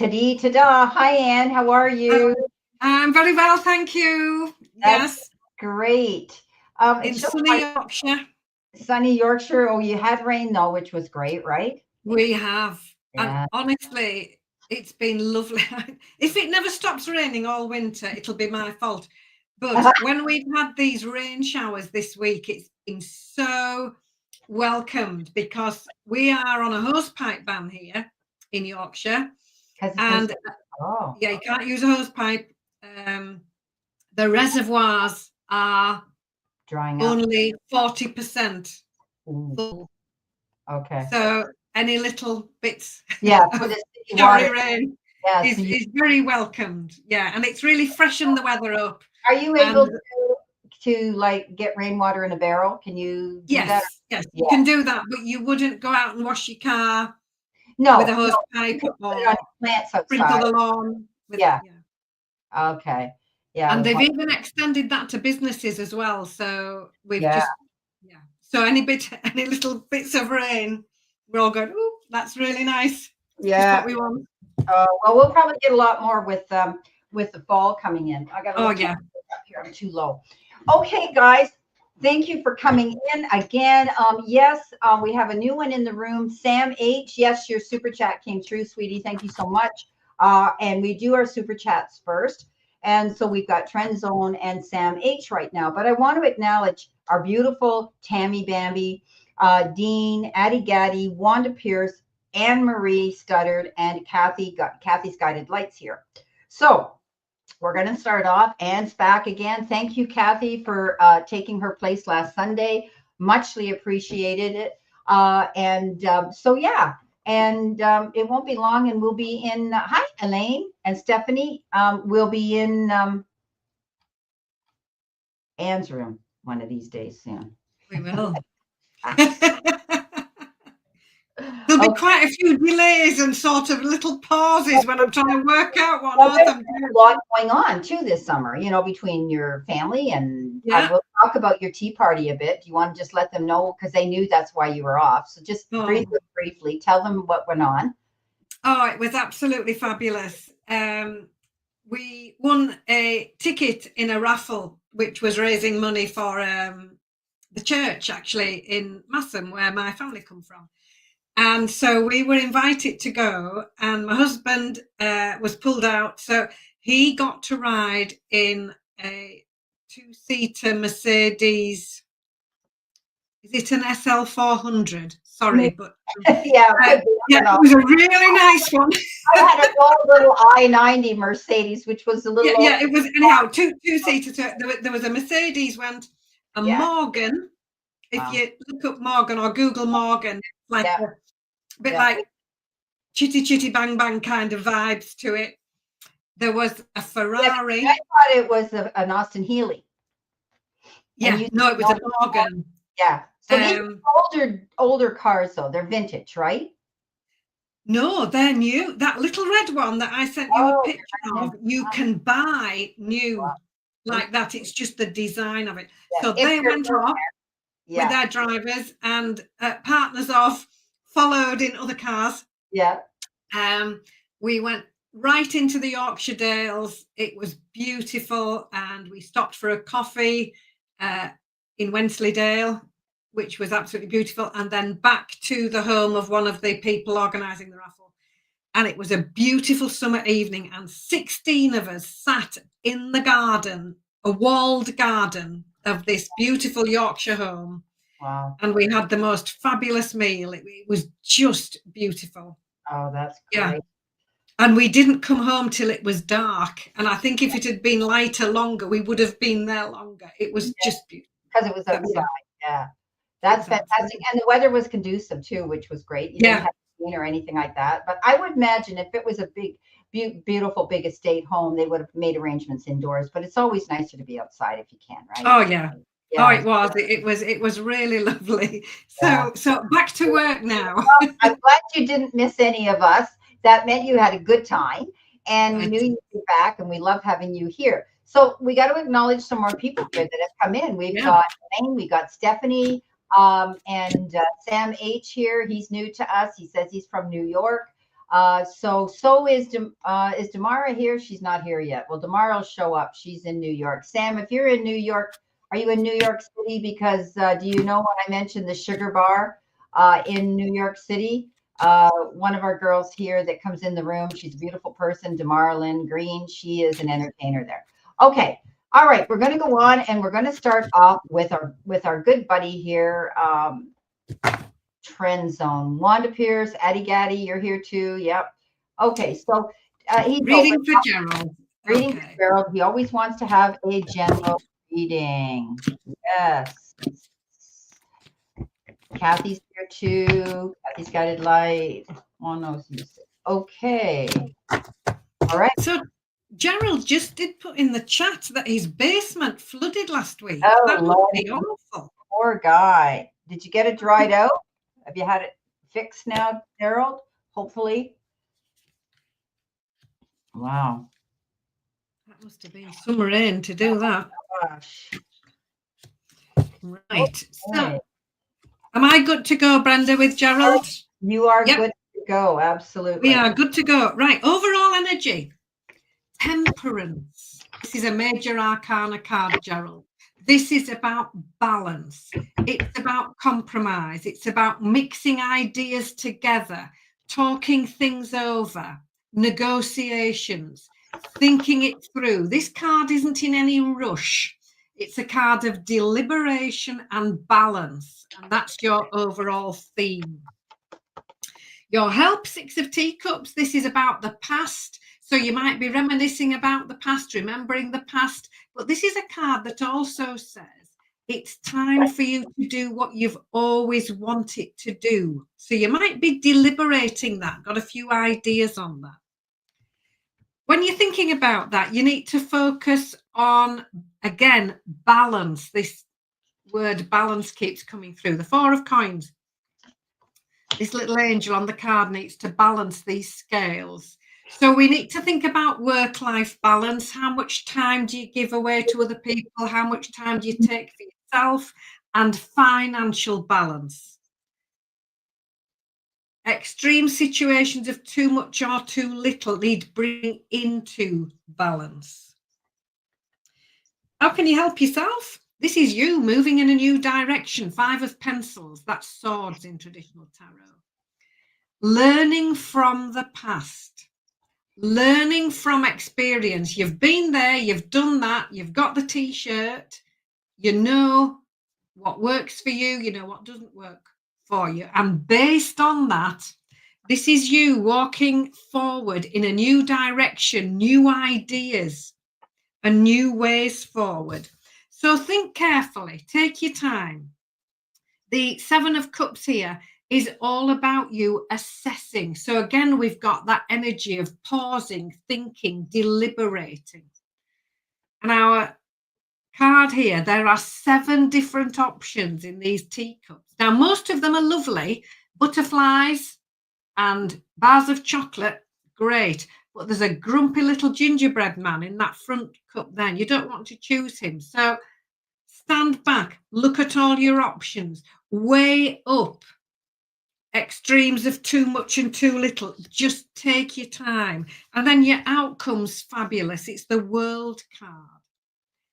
Ta-da. Hi, Anne. How are you? I'm very well, thank you. That's Yes, great. in It's so sunny Yorkshire, sunny Yorkshire. Oh, you had rain though, which was great, right? we have. And Yeah. honestly, it's been lovely. If it never stops raining all winter, it'll be my fault. But when we've had these rain showers this week, it's been so welcomed because we are on a hosepipe ban here in Yorkshire. Because And oh, yeah, you can't use a hosepipe. Um, the reservoirs are drying up. only 40% Ooh, full. okay. So any little bits Yeah, for of the city water. showery rain Yeah. So is very welcomed. Yeah, and it's really freshened the weather up. are you able And to like get rainwater in a barrel? Can you do that? yes, Yeah. you can do that, but you wouldn't go out and wash your car with a No, hose no. You pipe can put it on or plants sprinkle outside. the lawn with Yeah. yeah. Okay. Yeah, I And was they've like, even extended that to businesses as well. So we've yeah, just yeah. So any little bits of rain, we're all going, oh, that's really nice. It's just yeah. what we want. Well, we'll probably get a lot more with the fall coming in. I got to Oh lift my yeah. up here. I'm too low. Okay, guys, thank you for coming in again. Yes, we have a new one in the room. Sam H. Yes, your super chat came through, sweetie. Thank you so much. And we do our super chats first. And so we've got Trend Zone and Sam H right now. But I want to acknowledge our beautiful Tammy Bambi, Dean, Addie Gaddy, Wanda Pierce, Anne Marie Studdard, and Kathy's Guided Lights here. So we're going to start off. Anne's back again. Thank you, Kathy, for taking her place last Sunday. Muchly appreciated it. So, yeah. And it won't be long, and we'll be in. Hi, Elaine and Stephanie. We'll be in Anne's room one of these days soon. We will. Ah, There'll be okay. quite a few delays and sort of little pauses when I'm trying to work out what Well, on earth there's I'm a doing. lot going on too this summer, between your family and Yeah. we'll talk about your tea party a bit. Do you want to just let them know because they knew that's why you were off? So just Oh. briefly tell them what went on. Oh, it was absolutely fabulous. We won a ticket in a raffle, which was raising money for the church, actually, in Massam, where my family come from. And so we were invited to go, and my husband was pulled out. So he got to ride in a two-seater Mercedes. Is it an SL 400? Sorry, but Yeah, it could be. I yeah, don't know. it was a really nice one. I had an old little I-90 Mercedes, which was a little old. Yeah, it was anyhow two-seater. So there was a Mercedes went, a Yeah. Morgan. If Wow. you look up Morgan or Google Morgan, like Yeah. a bit Yeah. like chitty chitty bang bang kind of vibes to it. There was a Yeah, Ferrari. I thought it was an Austin Healey. And Yeah, you no, it was know, a Morgan. yeah. So these Um, are older cars though. They're vintage, right? no, they're new. That little red one that I sent you a Oh, picture yeah. of, you can buy new Wow. like that. It's just the design of it. Yeah. So If they they're went new, off with yeah. their drivers and partners of followed in other cars. Yeah. We went right into the Yorkshire Dales. It was beautiful, and we stopped for a coffee in Wensleydale, which was absolutely beautiful, and then back to the home of one of the people organising the raffle. And it was a beautiful summer evening, and 16 of us sat in the garden, a walled garden of this beautiful Yorkshire home. Wow. And we had the most fabulous meal. It was just beautiful. Oh, that's Yeah. great. And we didn't come home till it was dark. And I think if it had been lighter longer, we would have been there longer. It was just beautiful. Because it was So, outside. Yeah. That's exactly. fantastic. And the weather was conducive too, which was great. You didn't have rain or anything like that. But I would imagine if it was a big, beautiful, big estate home, they would have made arrangements indoors. But it's always nicer to be outside if you can, right? Oh yeah. Yeah. Oh, it was. It was really lovely. So back to work now. Well, I'm glad you didn't miss any of us. That meant you had a good time, and we Right. knew you'd be back, and we love having you here. So we got to acknowledge some more people here that have come in. We've got Elaine, we got Stephanie, and Sam H here. He's new to us. He says he's from New York. So is Damara here? She's not here yet. Well, Damara will show up. She's in New York. Sam, if you're in New York, are you in New York City? Because do you know when I mentioned the Sugar Bar in New York City? One of our girls here that comes in the room, she's a beautiful person, Damara Lynn Green. She is an entertainer there. Okay. All right. We're going to go on and we're going to start off with our good buddy here. Trend Zone. Wanda Pierce, Addie Gaddy, you're here too. Yep. Okay, so he's reading for Gerald. Reading for Gerald. He always wants to have a general reading. Yes. Kathy's here too. Kathy's Guided Light. Oh no. Okay. All right. So Gerald just did put in the chat that his basement flooded last week. Oh, that Lord. would be awful. Poor guy. Did you get it dried out? Have you had it fixed now, Gerald? Hopefully. Wow. That must have been some rain to do that. Oh, gosh. Right. So, am I good to go, Brenda, with Gerald? You are good to go. Absolutely. We are good to go. Right. Overall energy. Temperance. This is a major arcana card, Gerald. This is about balance. It's about compromise. It's about mixing ideas together, talking things over, negotiations, thinking it through. This card isn't in any rush. It's a card of deliberation and balance. And that's your overall theme. Your help, Six of Teacups. This is about the past. So you might be reminiscing about the past, remembering the past. But this is a card that also says it's time for you to do what you've always wanted to do. So you might be deliberating that, got a few ideas on that. When you're thinking about that, you need to focus on, again, balance. This word balance keeps coming through. The Four of Coins. This little angel on the card needs to balance these scales. So we need to think about work-life balance. How much time do you give away to other people? How much time do you take for yourself? And financial balance. Extreme situations of too much or too little need bringing into balance. How can you help yourself? This is you moving in a new direction. Five of Pentacles, that's swords in traditional tarot. Learning from the past. Learning from experience. You've been there, you've done that, you've got the t-shirt, you know what works for you, you know what doesn't work for you. And based on that, this is you walking forward in a new direction, new ideas and new ways forward. So think carefully, take your time. The Seven of Cups here is all about you assessing. So again, we've got that energy of pausing, thinking, deliberating. And our card here, there are 7 different options in these teacups. Now, most of them are lovely. Butterflies and bars of chocolate, great. But there's a grumpy little gingerbread man in that front cup then. You don't want to choose him. So stand back, look at all your options, weigh up extremes of too much and too little. Just take your time. And then your outcome's fabulous. It's the World card.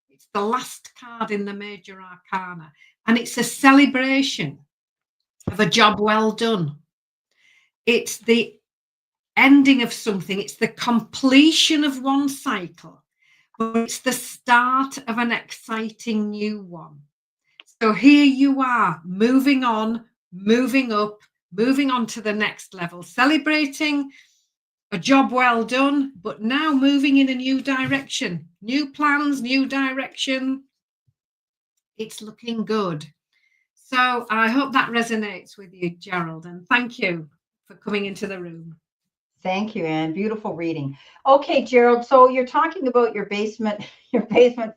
It's the last card in the major arcana. And it's a celebration of a job well done. It's the ending of something. It's the completion of one cycle. But it's the start of an exciting new one. So here you are, moving on, moving up, moving on to the next level, celebrating a job well done, but now moving in a new direction, new plans, new direction. It's looking good. So I hope that resonates with you, Gerald, and thank you for coming into the room. Thank you, Anne. Beautiful reading. Okay, Gerald. So you're talking about your basement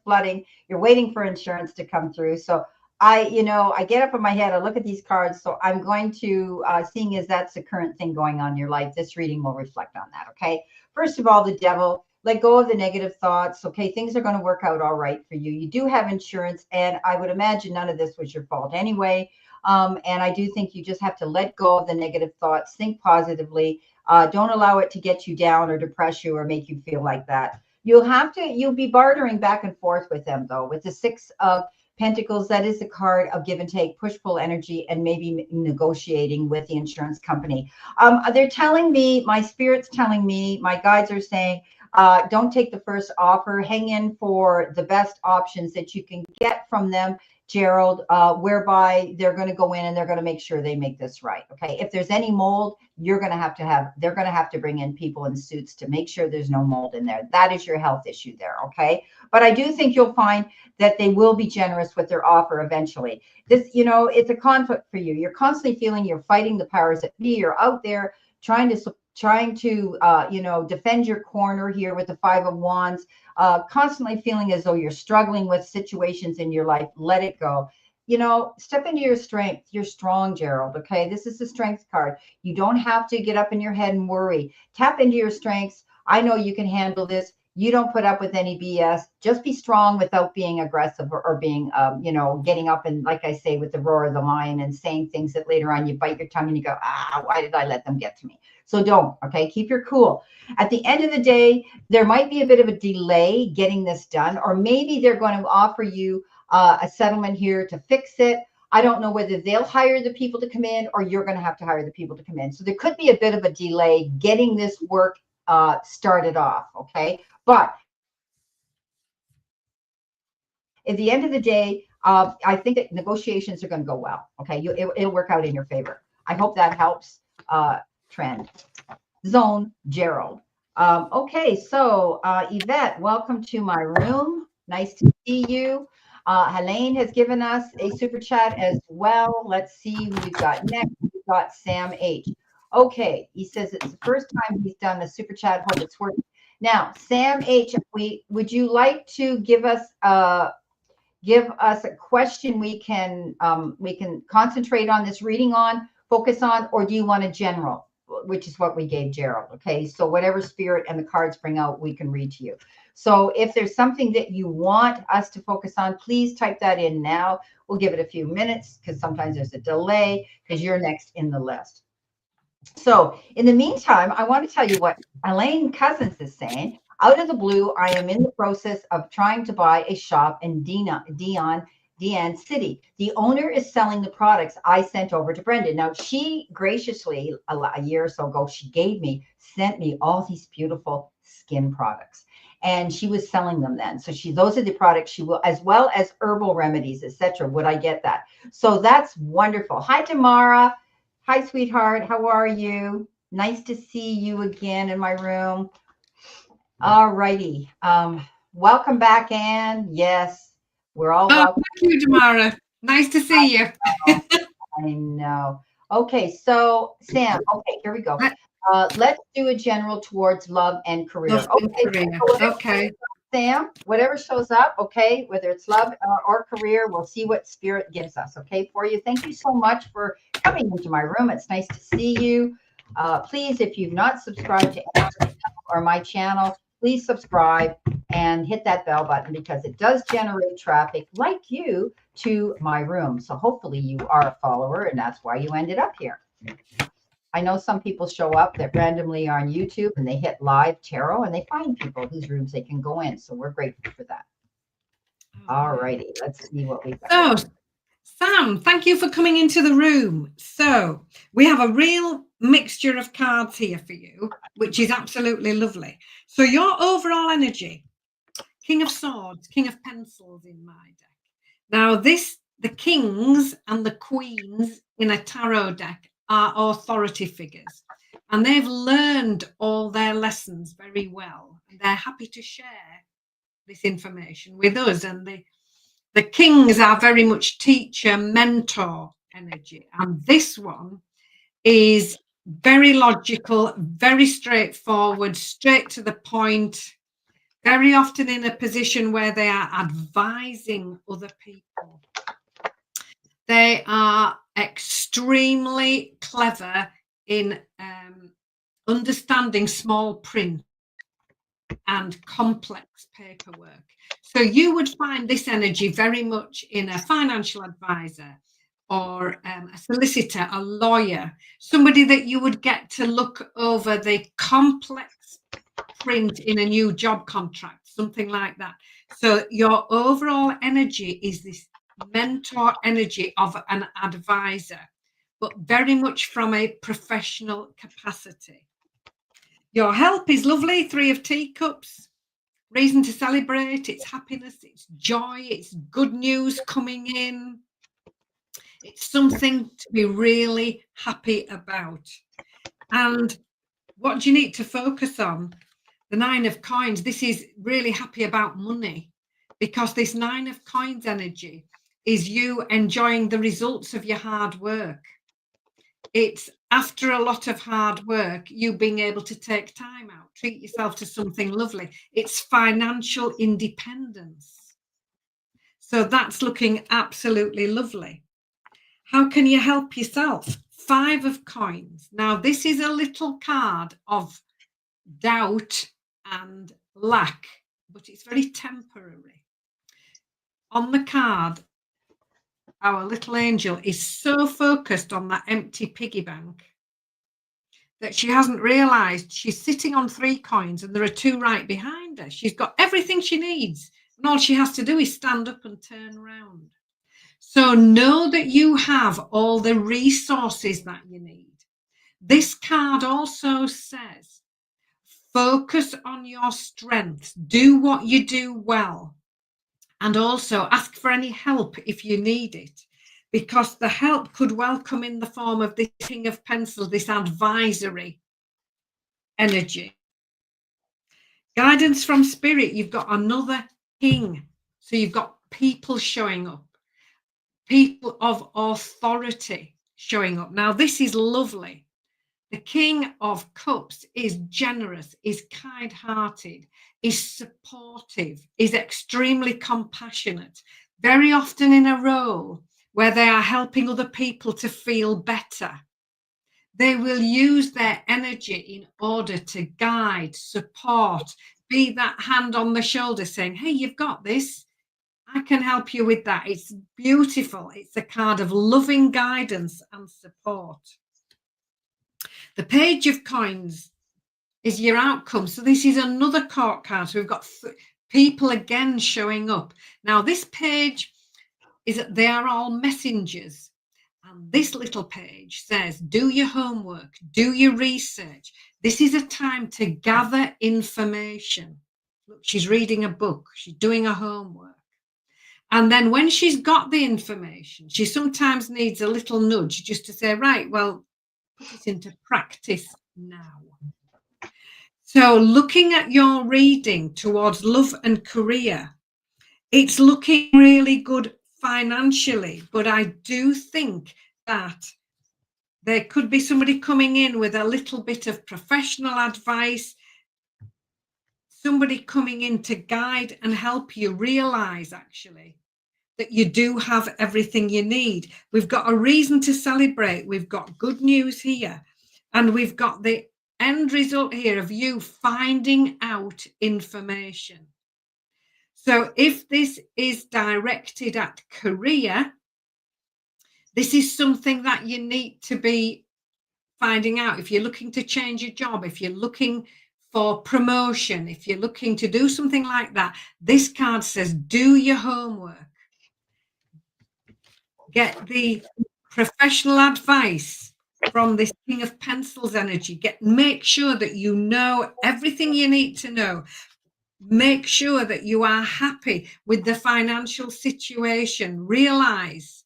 flooding. You're waiting for insurance to come through. So I get up in my head, I look at these cards. So I'm going to, seeing as that's the current thing going on in your life, this reading will reflect on that. Okay. First of all, the devil, let go of the negative thoughts. Okay. Things are going to work out all right for you. You do have insurance, and I would imagine none of this was your fault anyway. And I do think you just have to let go of the negative thoughts, think positively. Don't allow it to get you down or depress you or make you feel like that. You'll be bartering back and forth with them, though. With the Six of Pentacles, that is a card of give and take, push-pull energy, and maybe negotiating with the insurance company. They're telling me, my spirit's telling me, my guides are saying, don't take the first offer. Hang in for the best options that you can get from them, Gerald, whereby they're going to go in and they're going to make sure they make this right. Okay. If there's any mold, they're going to have to bring in people in suits to make sure there's no mold in there. That is your health issue there. Okay. But I do think you'll find that they will be generous with their offer eventually. This, it's a conflict for you. You're constantly feeling you're fighting the powers that be. You're out there trying to defend your corner here with the Five of Wands, constantly feeling as though you're struggling with situations in your life. Let it go. Step into your strength. You're strong, Gerald. Okay. This is the strength card. You don't have to get up in your head and worry. Tap into your strengths. I know you can handle this. You don't put up with any BS. Just be strong without being aggressive or being, getting up and, like I say, with the roar of the lion and saying things that later on you bite your tongue and you go, why did I let them get to me? So don't, okay? Keep your cool. At the end of the day, there might be a bit of a delay getting this done, or maybe they're going to offer you a settlement here to fix it. I don't know whether they'll hire the people to come in or you're going to have to hire the people to come in. So there could be a bit of a delay getting this work started off, okay? But at the end of the day, I think that negotiations are going to go well, okay? It'll work out in your favor. I hope that helps. Trend zone, Gerald. Okay, so Yvette, welcome to my room. Nice to see you. Helene has given us a super chat as well. Let's see who we've got next. We've got Sam H. Okay, he says it's the first time he's done a super chat. Hope it's working. Now, Sam H, would you like to give us a question we can concentrate on this reading on, focus on, or do you want a general, which is what we gave Gerald? Okay, so whatever spirit and the cards bring out, we can read to you. So if there's something that you want us to focus on, please type that in now. We'll give it a few minutes because sometimes there's a delay because you're next in the list. So in the meantime, I want to tell you what Elaine Cousins is saying. Out of the blue, I am in the process of trying to buy a shop in Dian City. The owner is selling the products I sent over to Brendan. Now, she graciously, a year or so ago, sent me all these beautiful skin products. And she was selling them then. So those are the products she will, as well as herbal remedies, etc. Would I get that? So that's wonderful. Hi, Tamara. Hi, sweetheart. How are you? Nice to see you again in my room. All righty. Welcome back, Anne. Yes, we're all welcome. Thank you, Tamara. Nice to see you. I know. Okay, so Sam, okay, here we go. Let's do a general towards love and career. Love and career. Okay. Sam, whatever shows up, okay, whether it's love or career, we'll see what spirit gives us, okay, for you. Thank you so much for coming into my room. It's nice to see you. Please, if you've not subscribed to Anne's or my channel, please subscribe and hit that bell button because it does generate traffic like you to my room. So hopefully you are a follower and that's why you ended up here. I know some people show up that randomly are on YouTube and they hit live tarot and they find people whose rooms they can go in. So we're grateful for that. All righty, let's see what we've got. So, Sam, thank you for coming into the room. So we have a real mixture of cards here for you, which is absolutely lovely. So your overall energy, King of Swords, King of Pencils in my deck. Now the kings and the queens in a tarot deck are authority figures, and they've learned all their lessons very well, and they're happy to share this information with us. And the kings are very much teacher, mentor energy, and this one is very logical, very straightforward, straight to the point, very often in a position where they are advising other people. They are extremely clever in understanding small print and complex paperwork. So you would find this energy very much in a financial advisor, or a solicitor, a lawyer, somebody that you would get to look over the complex print in a new job contract, something like that. So your overall energy is this mentor energy of an advisor, but very much from a professional capacity. Your help is lovely, 3 of Teacups. Reason to celebrate, it's happiness, it's joy, it's good news coming in. It's something to be really happy about. And what do you need to focus on? The 9 of Coins, this is really happy about money, because this 9 of Coins energy is you enjoying the results of your hard work. It's after a lot of hard work, you being able to take time out, treat yourself to something lovely. It's financial independence. So that's looking absolutely lovely. How can you help yourself? 5 of Coins. Now, this is a little card of doubt and lack, but it's very temporary. On the card, our little angel is so focused on that empty piggy bank that she hasn't realized she's sitting on 3 coins and there are 2 right behind her. She's got everything she needs, and all she has to do is stand up and turn around. So know that you have all the resources that you need. This card also says, focus on your strengths, do what you do well, and also ask for any help if you need it, because the help could well come in the form of this King of Pencils, this advisory energy. Guidance from Spirit, you've got another King. So you've got people showing up, people of authority showing up. Now, this is lovely. The King of Cups is generous, is kind-hearted, is supportive, is extremely compassionate, very often in a role where they are helping other people to feel better. They will use their energy in order to guide, support, be that hand on the shoulder saying, hey, you've got this. I can help you with that. It's beautiful. It's a card of loving guidance and support. The Page of Coins is your outcome. So this is another court card. So we've got people again showing up. Now this page is that they are all messengers. And this little page says, do your homework, do your research. This is a time to gather information. Look, she's reading a book. She's doing her homework. And then when she's got the information, she sometimes needs a little nudge just to say, right, well, put it into practice now. So looking at your reading towards love and career, it's looking really good financially, but I do think that there could be somebody coming in with a little bit of professional advice, somebody coming in to guide and help you realize actually that you do have everything you need. We've got a reason to celebrate. We've got good news here. And we've got the end result here of you finding out information. So if this is directed at career, this is something that you need to be finding out. If you're looking to change your job, if you're looking for promotion, if you're looking to do something like that, this card says, do your homework. Get the professional advice from this King of Pencils energy. Make sure that you know everything you need to know. Make sure that you are happy with the financial situation. Realize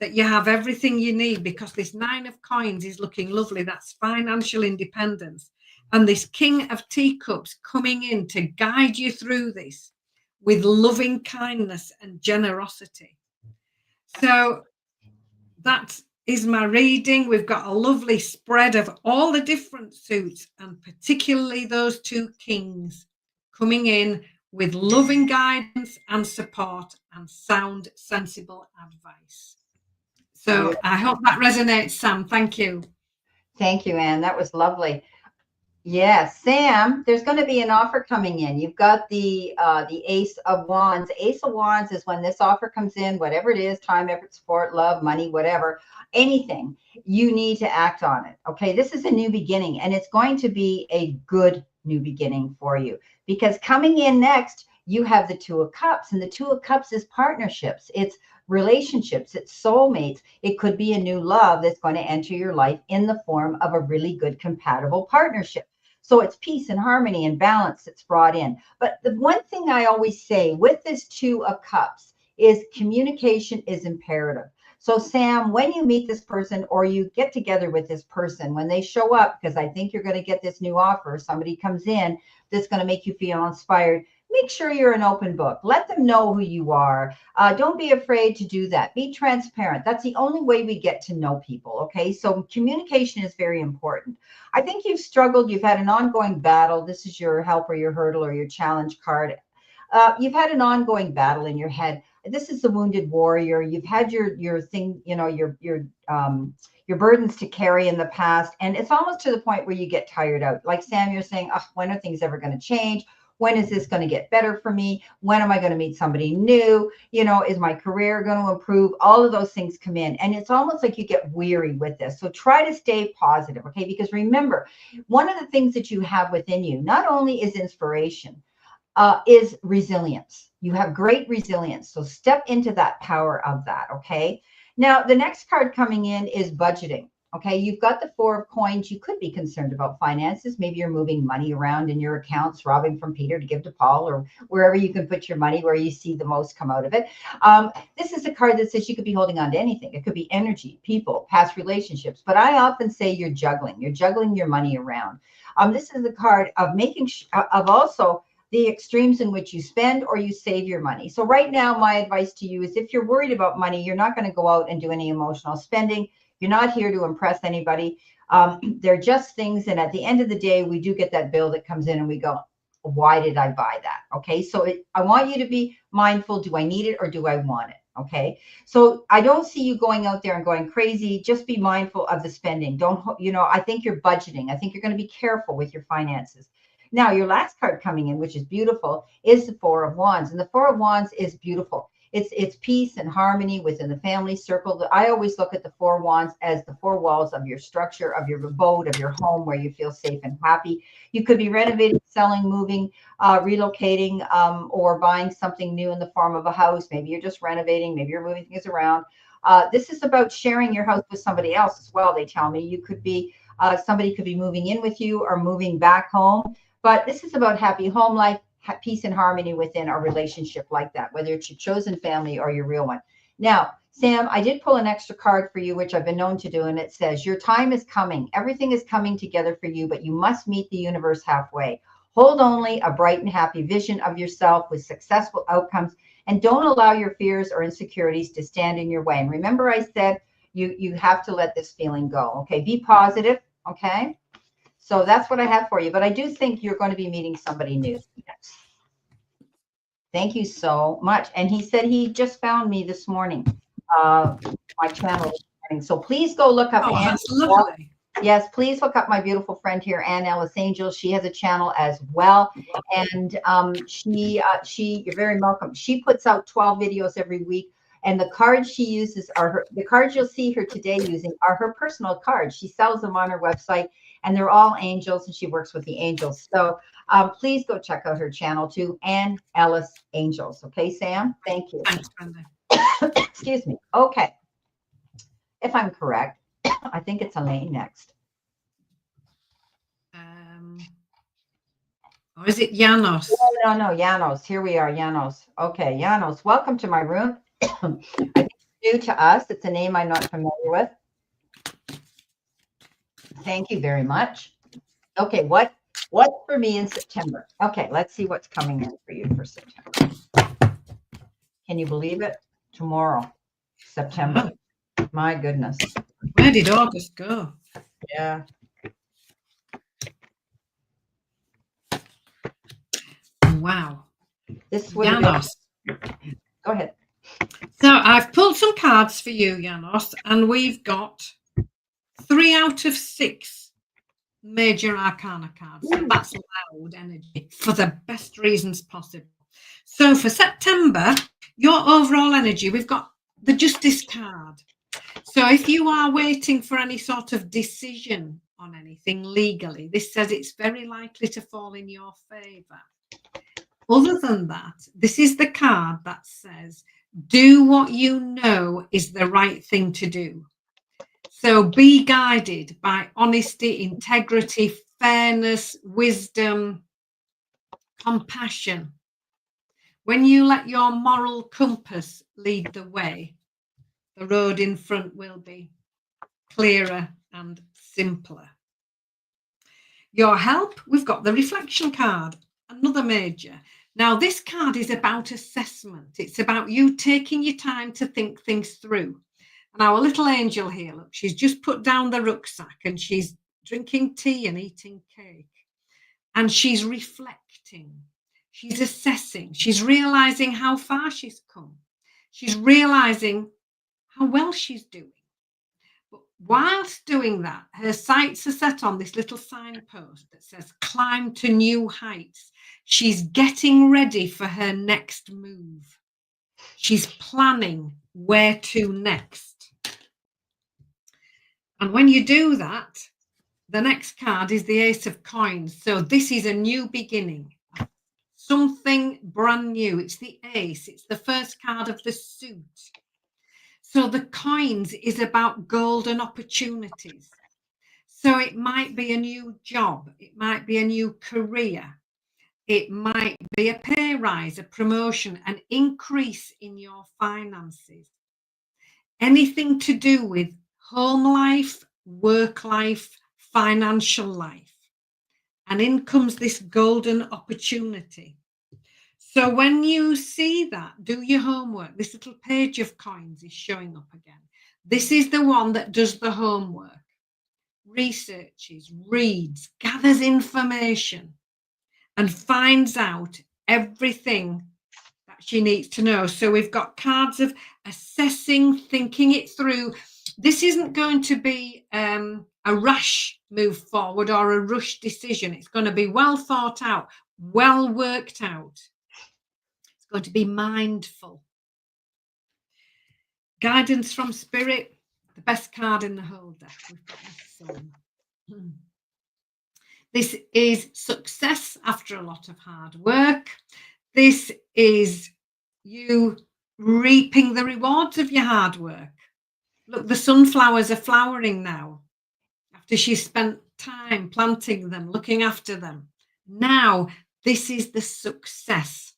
that you have everything you need, because this 9 of Coins is looking lovely. That's financial independence. And this King of Teacups coming in to guide you through this with loving kindness and generosity. So that is my reading. We've got a lovely spread of all the different suits, and particularly those 2 kings coming in with loving guidance and support and sound, sensible advice. So I hope that resonates, Sam. Thank you. Thank you, Anne. That was lovely. Yes, Sam, there's going to be an offer coming in. You've got the Ace of Wands. Ace of Wands is when this offer comes in, whatever it is, time, effort, support, love, money, whatever, anything, you need to act on it. Okay, this is a new beginning, and it's going to be a good new beginning for you, because coming in next, you have the Two of Cups, and the Two of Cups is partnerships. It's relationships, it's soulmates. It could be a new love that's going to enter your life in the form of a really good compatible partnership. So it's peace and harmony and balance that's brought in. But the one thing I always say with this Two of Cups is communication is imperative. So Sam, when you meet this person or you get together with this person, when they show up, because I think you're going to get this new offer, somebody comes in that's going to make you feel inspired, make sure you're an open book. Let them know who you are. Don't be afraid to do that. Be transparent. That's the only way we get to know people. Okay. So communication is very important. I think you've struggled. You've had an ongoing battle. This is your help or your hurdle or your challenge card. You've had an ongoing battle in your head. This is the wounded warrior. You've had your thing, you know, your burdens to carry in the past. And it's almost to the point where you get tired out. Like Sam, you're saying, oh, when are things ever going to change? When is this going to get better for me? When am I going to meet somebody new? You know, is my career going to improve? All of those things come in. And it's almost like you get weary with this. So try to stay positive, okay? Because remember, one of the things that you have within you, not only is inspiration, is resilience. You have great resilience. So step into that power of that, okay? Now, the next card coming in is budgeting. Okay, you've got the Four of Coins. You could be concerned about finances. Maybe you're moving money around in your accounts, robbing from Peter to give to Paul, or wherever you can put your money, where you see the most come out of it. This is a card that says you could be holding on to anything. It could be energy, people, past relationships. But I often say you're juggling. You're juggling your money around. This is the card of of also the extremes in which you spend or you save your money. So right now, my advice to you is if you're worried about money, you're not going to go out and do any emotional spending. You're not here to impress anybody. They're just things. And at the end of the day, we do get that bill that comes in and we go, why did I buy that? Okay. So I want you to be mindful. Do I need it or do I want it? Okay. So I don't see you going out there and going crazy. Just be mindful of the spending. I think you're budgeting. I think you're going to be careful with your finances. Now, your last card coming in, which is beautiful, is the Four of Wands. And the Four of Wands is beautiful. It's peace and harmony within the family circle. I always look at the Four Wands as the four walls of your structure, of your abode, of your home, where you feel safe and happy. You could be renovating, selling, moving, relocating, or buying something new in the form of a house. Maybe you're just renovating. Maybe you're moving things around. This is about sharing your house with somebody else as well. They tell me you could be somebody could be moving in with you or moving back home. But this is about happy home life, peace and harmony within a relationship like that, whether it's your chosen family or your real one. Now, Sam, I did pull an extra card for you, which I've been known to do, and it says, your time is coming. Everything is coming together for you, but you must meet the universe halfway. Hold only a bright and happy vision of yourself with successful outcomes, and don't allow your fears or insecurities to stand in your way. And remember, I said you have to let this feeling go. Okay, be positive. Okay. So that's what I have for you. But I do think you're going to be meeting somebody new. Yes. Thank you so much. And he said he just found me this morning, my channel this morning. So please go look up. Oh, that's lovely. Yes, please look up my beautiful friend here, Anne Ellis Angel. She has a channel as well. And you're very welcome. She puts out 12 videos every week. And the cards she uses the cards you'll see her today using are her personal cards. She sells them on her website, and they're all angels, and she works with the angels. So please go check out her channel too, Anne Ellis Angels. Okay, Sam? Thank you. Thanks, Brenda. Excuse me. Okay. If I'm correct, I think it's Elaine next. Or is it Janos? No, Janos. Here we are, Janos. Okay, Janos, welcome to my room. I think it's new to us. It's a name I'm not familiar with. Thank you very much. Okay, what's for me in September? Okay, let's see what's coming in for you for September. Can you believe it? Tomorrow, September. My goodness. Where did August go? Yeah. Wow. This would Janos. Go ahead. So I've pulled some cards for you, Janos, and we've got 3 out of 6 major arcana cards. So that's loud energy for the best reasons possible. So for September, your overall energy, we've got the Justice card. So if you are waiting for any sort of decision on anything legally, this says it's very likely to fall in your favor. Other than that, this is the card that says, do what you know is the right thing to do. So be guided by honesty, integrity, fairness, wisdom, compassion. When you let your moral compass lead the way, the road in front will be clearer and simpler. Your help, we've got the reflection card, another major. Now, this card is about assessment. It's about you taking your time to think things through. And our little angel here, look, she's just put down the rucksack and she's drinking tea and eating cake. And she's reflecting. She's assessing. She's realizing how far she's come. She's realizing how well she's doing. But whilst doing that, her sights are set on this little signpost that says, climb to new heights. She's getting ready for her next move. She's planning where to next. And when you do that, the next card is the Ace of Coins. So this is a new beginning, something brand new. It's the Ace. It's the first card of the suit. So the coins is about golden opportunities. So it might be a new job. It might be a new career. It might be a pay rise, a promotion, an increase in your finances. Anything to do with home life, work life, financial life. And in comes this golden opportunity. So when you see that, do your homework. This little page of coins is showing up again. This is the one that does the homework, researches, reads, gathers information, and finds out everything that she needs to know. So we've got cards of assessing, thinking it through. This isn't going to be a rash move forward or a rush decision. It's going to be well thought out, well worked out. It's going to be mindful. Guidance from Spirit, the best card in the whole deck. We've got the Sun. This is success after a lot of hard work. This is you reaping the rewards of your hard work. Look, the sunflowers are flowering now after she spent time planting them, looking after them. Now, this is the success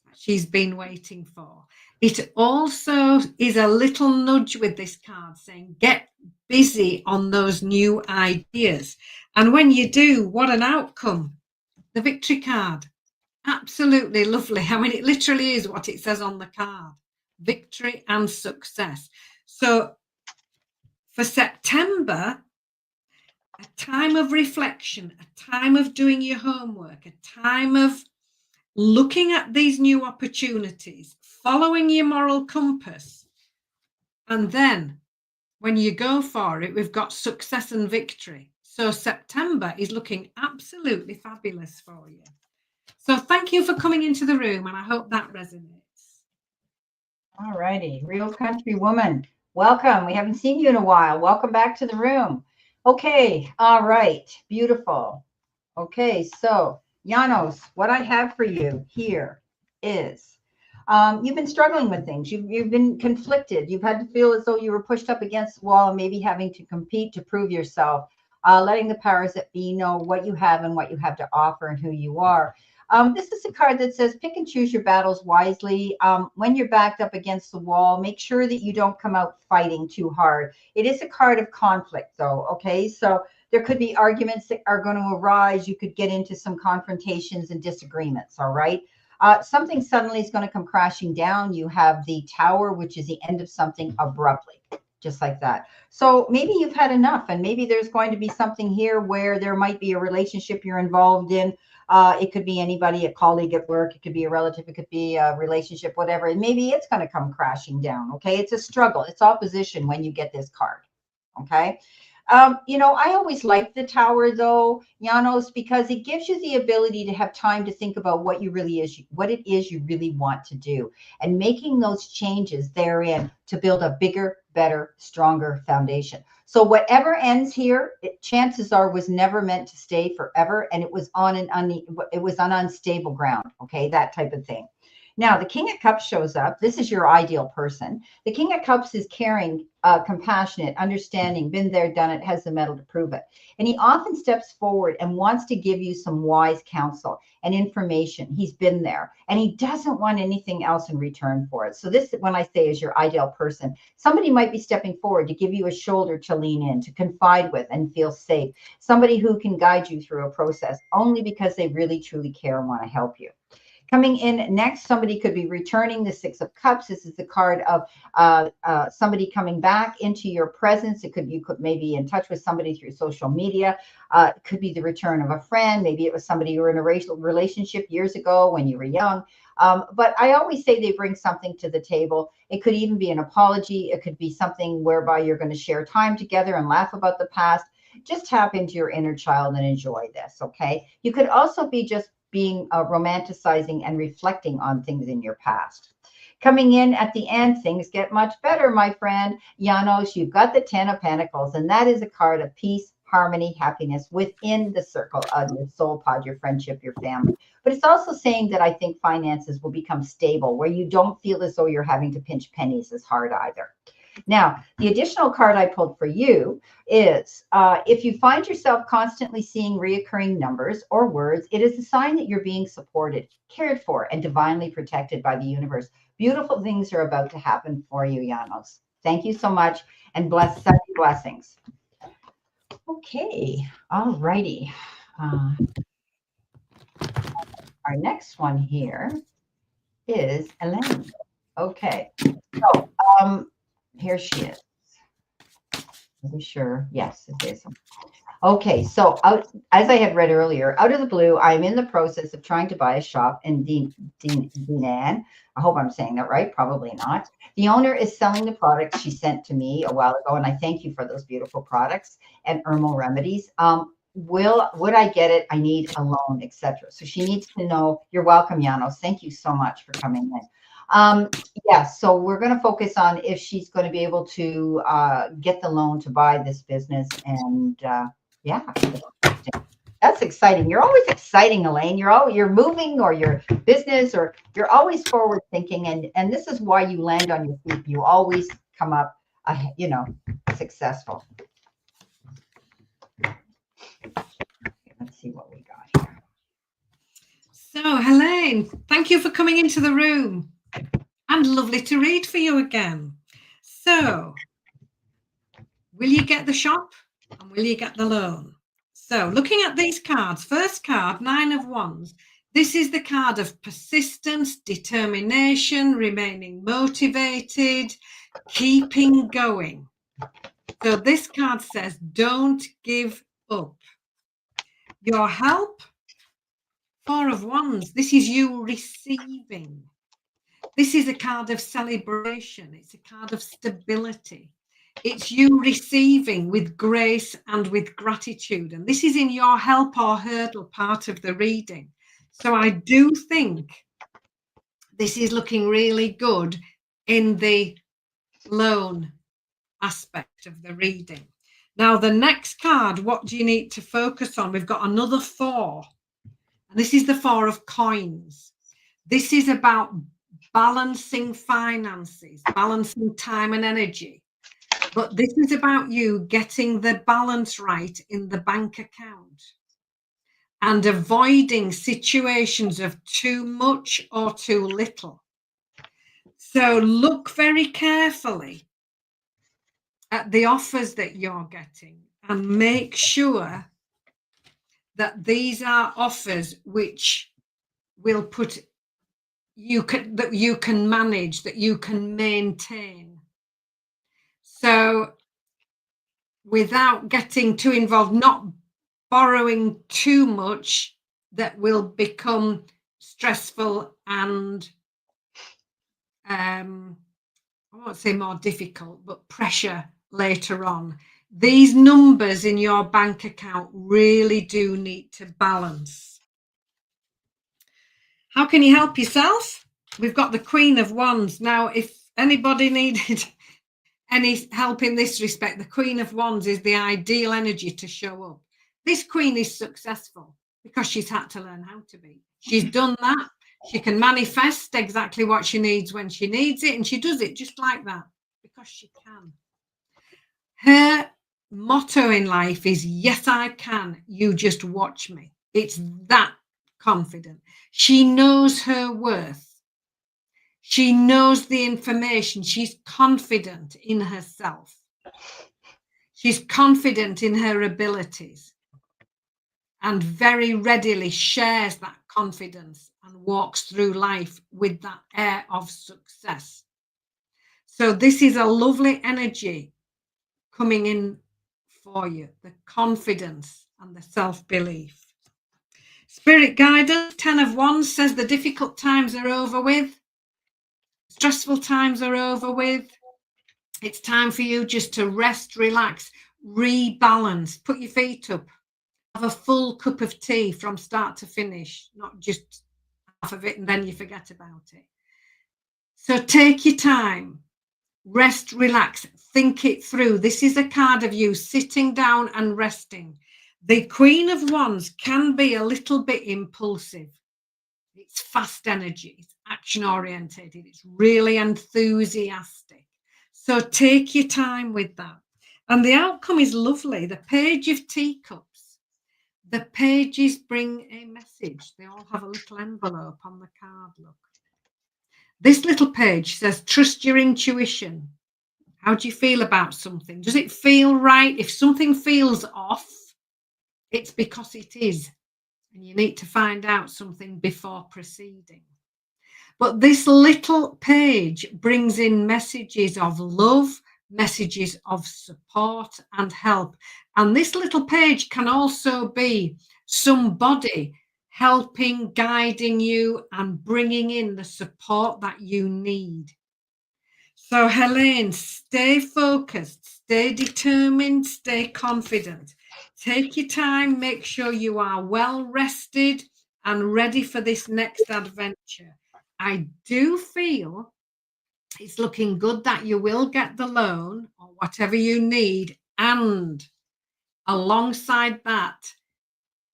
that she's been waiting for. It also is a little nudge with this card saying, get busy on those new ideas. And when you do, what an outcome. The victory card. Absolutely lovely. I mean, it literally is what it says on the card. Victory and success. So for September, a time of reflection, a time of doing your homework, a time of looking at these new opportunities, following your moral compass. And then when you go for it, we've got success and victory. So September is looking absolutely fabulous for you. So thank you for coming into the room, and I hope that resonates. All righty, Real Country Woman, welcome. We haven't seen you in a while. Welcome back to the room. Okay, all right, beautiful. Okay, so Janos, what I have for you here is you've been struggling with things. You've been conflicted. You've had to feel as though you were pushed up against the wall and maybe having to compete to prove yourself, letting the powers that be know what you have and what you have to offer and who you are. This is a card that says pick and choose your battles wisely. When you're backed up against the wall, make sure that you don't come out fighting too hard. It is a card of conflict, though, okay? So there could be arguments that are going to arise. You could get into some confrontations and disagreements, all right? Something suddenly is going to come crashing down. You have the Tower, which is the end of something abruptly, just like that. So maybe you've had enough, and maybe there's going to be something here where there might be a relationship you're involved in. It could be anybody, a colleague at work. It could be a relative. It could be a relationship, whatever. And maybe it's going to come crashing down. Okay. It's a struggle. It's opposition when you get this card. Okay. I always like the tower though, Janos, because it gives you the ability to have time to think about what it is you really want to do, and making those changes therein to build a bigger, better, stronger foundation. So whatever ends here, chances are was never meant to stay forever, and it was on unstable ground. Okay, that type of thing. Now, the King of Cups shows up. This is your ideal person. The King of Cups is caring, compassionate, understanding, been there, done it, has the mettle to prove it. And he often steps forward and wants to give you some wise counsel and information. He's been there, and he doesn't want anything else in return for it. So this, when I say is your ideal person, somebody might be stepping forward to give you a shoulder to lean in, to confide with and feel safe. Somebody who can guide you through a process only because they really, truly care and want to help you. Coming in next, somebody could be returning the Six of Cups. This is the card of somebody coming back into your presence. You could maybe in touch with somebody through social media. It could be the return of a friend. Maybe it was somebody you were in a racial relationship years ago when you were young. But I always say they bring something to the table. It could even be an apology. It could be something whereby you're going to share time together and laugh about the past. Just tap into your inner child and enjoy this, okay? You could also be just being romanticizing and reflecting on things in your past. Coming in at the end, things get much better, my friend. Janos, you've got the 10 of Pentacles, and that is a card of peace, harmony, happiness within the circle of your soul pod, your friendship, your family. But it's also saying that I think finances will become stable, where you don't feel as though you're having to pinch pennies as hard either. Now, the additional card I pulled for you is if you find yourself constantly seeing reoccurring numbers or words, it is a sign that you're being supported, cared for, and divinely protected by the universe. Beautiful things are about to happen for you, Janos. Thank you so much, and blessings. Okay, all righty. Our next one here is Elaine. Okay, so here she is. Are we sure? Yes, it is. Okay, so as I had read earlier, out of the blue, I'm in the process of trying to buy a shop in Dinan. I hope I'm saying that right. Probably not. The owner is selling the products she sent to me a while ago, and I thank you for those beautiful products and herbal remedies. Would I get it? I need a loan, etc. So she needs to know. You're welcome, Janos. Thank you so much for coming in. So we're going to focus on if she's going to be able to get the loan to buy this business. And that's exciting. You're always exciting, Elaine. You're moving, or your business, or you're always forward thinking. And this is why you land on your feet. You always come up, successful. Let's see what we got here. So, Helene, thank you for coming into the room. And lovely to read for you again. So, will you get the shop and will you get the loan? So, looking at these cards, first card, 9 of Wands. This is the card of persistence, determination, remaining motivated, keeping going. So, this card says, don't give up. Your help, 4 of Wands. This is you receiving. This is a card of celebration. It's a card of stability. It's you receiving with grace and with gratitude. And this is in your help or hurdle part of the reading. So I do think this is looking really good in the loan aspect of the reading. Now, the next card, what do you need to focus on? We've got another 4. And this is the 4 of coins. This is about balancing finances, balancing time and energy. But this is about you getting the balance right in the bank account and avoiding situations of too much or too little. So look very carefully at the offers that you're getting and make sure that these are offers which will put that you can manage, that you can maintain. So without getting too involved, not borrowing too much that will become stressful and I won't say more difficult, but pressure later on. These numbers in your bank account really do need to balance. How can you help yourself? We've got the Queen of Wands. Now, if anybody needed any help in this respect, the Queen of Wands is the ideal energy to show up. This Queen is successful because she's had to learn how to be. She's done that. She can manifest exactly what she needs when she needs it, and she does it just like that because she can. Her motto in life is, yes, I can. You just watch me. It's that confident. She knows her worth. She knows the information. She's confident in herself. She's confident in her abilities and very readily shares that confidence and walks through life with that air of success. So this is a lovely energy coming in for you, the confidence and the self-belief. Spirit guidance, 10 of Wands says the difficult times are over with. Stressful times are over with. It's time for you just to rest, relax, rebalance, put your feet up, have a full cup of tea from start to finish, not just half of it and then you forget about it. So take your time, rest, relax, think it through. This is a card of you sitting down and resting. The Queen of Wands can be a little bit impulsive. It's fast energy, it's action orientated, it's really enthusiastic. So take your time with that. And the outcome is lovely. The Page of Teacups. The pages bring a message. They all have a little envelope on the card, look. This little page says, trust your intuition. How do you feel about something? Does it feel right? If something feels off, it's because it is. And you need to find out something before proceeding. But this little page brings in messages of love, messages of support and help. And this little page can also be somebody helping, guiding you and bringing in the support that you need. So Helene, stay focused, stay determined, stay confident. Take your time, make sure you are well rested and ready for this next adventure. I do feel it's looking good that you will get the loan or whatever you need. And alongside that,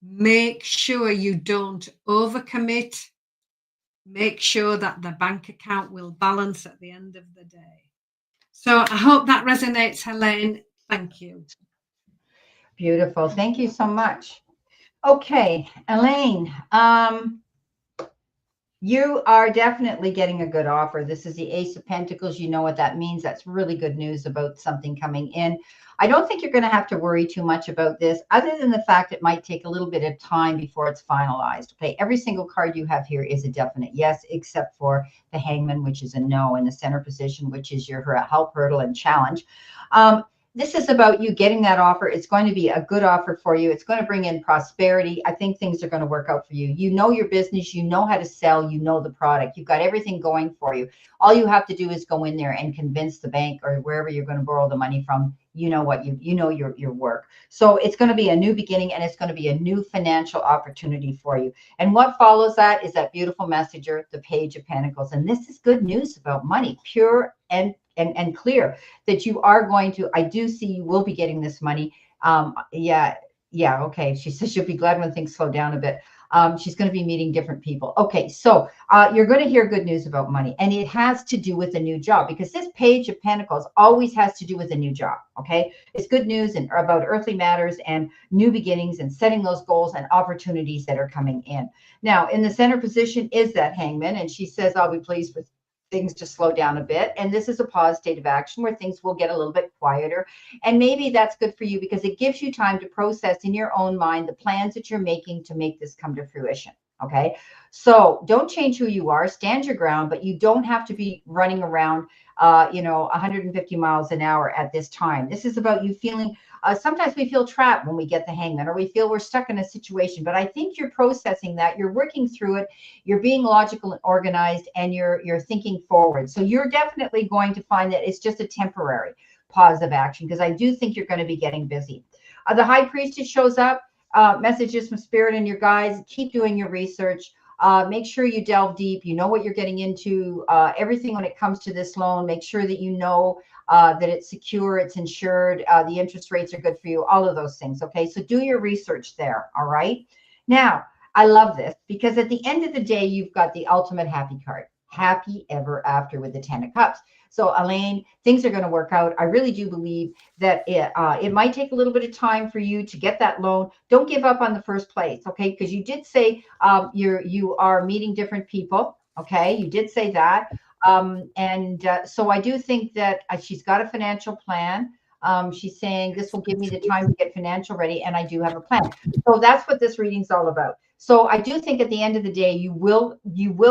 make sure you don't overcommit. Make sure that the bank account will balance at the end of the day. So I hope that resonates, Helene. Thank you. Beautiful. Thank you so much. Okay, Elaine, you are definitely getting a good offer. This is the Ace of Pentacles. You know what that means. That's really good news about something coming in. I don't think you're going to have to worry too much about this, other than the fact it might take a little bit of time before it's finalized. Okay, every single card you have here is a definite yes, except for the Hangman, which is a no, and the center position, which is your help, hurdle, and challenge. This is about you getting that offer. It's going to be a good offer for you. It's going to bring in prosperity. I think things are going to work out for you. You know your business. You know how to sell. You know the product. You've got everything going for you. All you have to do is go in there and convince the bank or wherever you're going to borrow the money from. You know what you know your work. So it's going to be a new beginning, and it's going to be a new financial opportunity for you. And what follows that is that beautiful messenger, the Page of Pentacles. And this is good news about money, pure and clear, that you are going to, I do see you will be getting this money. Yeah, okay. She says she'll be glad when things slow down a bit. She's going to be meeting different people. Okay, so you're going to hear good news about money, and it has to do with a new job, because this Page of Pentacles always has to do with a new job. Okay, it's good news and about earthly matters and new beginnings and setting those goals and opportunities that are coming in. Now, in the center position is that Hangman, and she says, I'll be pleased with things to slow down a bit. And this is a pause state of action where things will get a little bit quieter. And maybe that's good for you because it gives you time to process in your own mind the plans that you're making to make this come to fruition. Okay, so don't change who you are, stand your ground, but you don't have to be running around 150 miles an hour at this time. This is about you feeling, sometimes we feel trapped when we get the Hangman, or we feel we're stuck in a situation, but I think you're processing that, you're working through it, you're being logical and organized, and you're thinking forward. So you're definitely going to find that it's just a temporary. positive action, because I do think you're going to be getting busy. The High Priestess shows up, messages from Spirit and your guides. Keep doing your research. Make sure you delve deep. You know what you're getting into. Everything when it comes to this loan, make sure that you know that it's secure, it's insured, the interest rates are good for you, all of those things. Okay, so do your research there. All right. Now, I love this because at the end of the day, you've got the ultimate happy card. Happy ever after with the 10 of Cups. So Elaine, things are going to work out. I really do believe that it might take a little bit of time for you to get that loan. Don't give up on the first place, okay? Because you did say you are meeting different people, okay? You did say that. So I do think that she's got a financial plan. She's saying this will give me the time to get financial ready, and I do have a plan. So that's what this reading's all about. So I do think at the end of the day, you will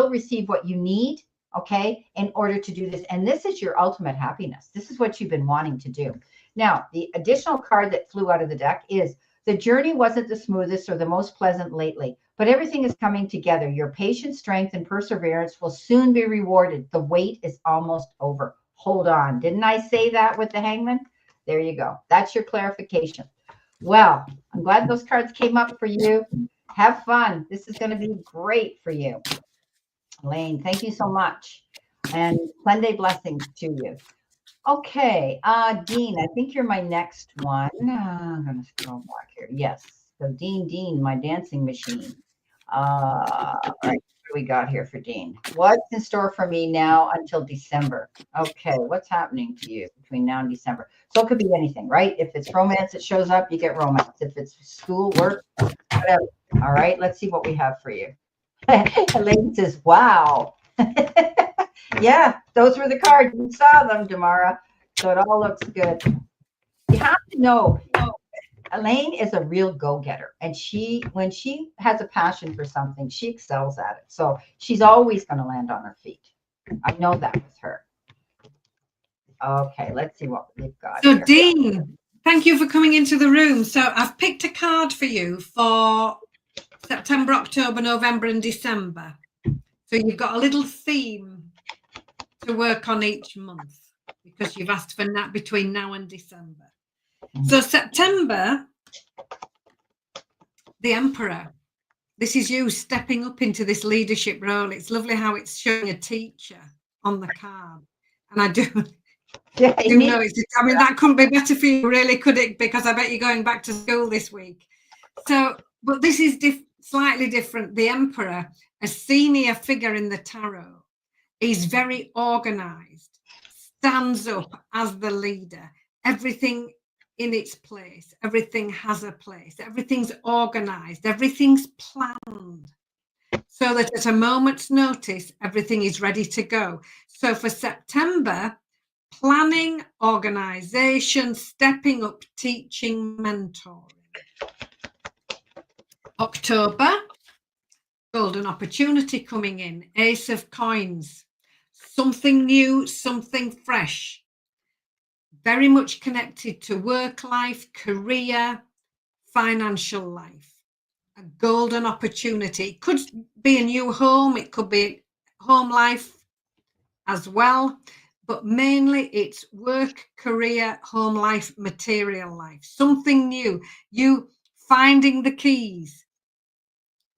receive what you need, okay, in order to do this. And this is your ultimate happiness. This is what you've been wanting to do. Now, the additional card that flew out of the deck is the journey wasn't the smoothest or the most pleasant lately, but everything is coming together. Your patience, strength, and perseverance will soon be rewarded. The wait is almost over. Hold on. Didn't I say that with the Hangman? There you go. That's your clarification. Well, I'm glad those cards came up for you. Have fun. This is going to be great for you. Elaine, thank you so much. And plenty blessings to you. Okay, Dean, I think you're my next one. I'm going to scroll back here. Yes. So Dean, my dancing machine. All right, what do we got here for Dean? What's in store for me now until December? Okay, what's happening to you between now and December? So it could be anything, right? If it's romance that shows up, you get romance. If it's school, work, whatever. All right, let's see what we have for you. Elaine says, wow. Yeah, those were the cards. You saw them, Damara. So it all looks good. You have to know, Elaine is a real go-getter. And when she has a passion for something, she excels at it. So she's always going to land on her feet. I know that with her. Okay, let's see what we've got. So, here. Dean, thank you for coming into the room. So I've picked a card for you for September, October, November, and December. So you've got a little theme to work on each month because you've asked for that between now and December. So September, the Emperor. This is you stepping up into this leadership role. It's lovely how it's showing a teacher on the card. And I do know it's, I mean, that couldn't be better for you, really, could it? Because I bet you're going back to school this week. So, but this is slightly different. The Emperor, a senior figure in the tarot, is very organized, stands up as the leader. Everything in its place, everything has a place, everything's organized, everything's planned, so that at a moment's notice, everything is ready to go. So for September, planning, organization, stepping up, teaching, mentoring. October, golden opportunity coming in, Ace of Coins, something new, something fresh, very much connected to work life, career, financial life, a golden opportunity. It could be a new home, it could be home life as well, but mainly it's work, career, home life, material life, something new, you finding the keys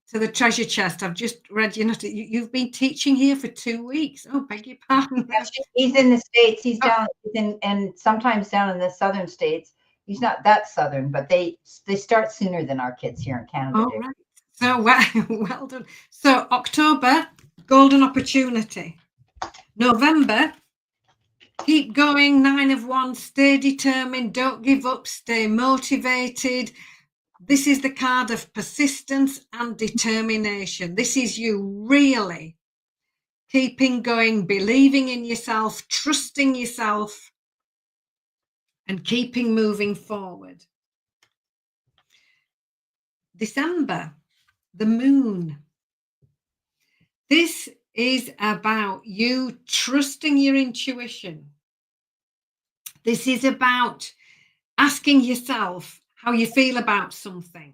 to the treasure chest. I've just read, you've been teaching here for 2 weeks. Oh, beg your pardon. He's in the States. He's down and sometimes down in the southern states. He's not that southern, but they start sooner than our kids here in Canada. Oh, right. So well done. So October, golden opportunity. November, keep going, 9 of Wands, stay determined, don't give up, stay motivated. This is the card of persistence and determination. This is you really keeping going, believing in yourself, trusting yourself, and keeping moving forward. December, the moon. This is about you trusting your intuition. This is about asking yourself how you feel about something.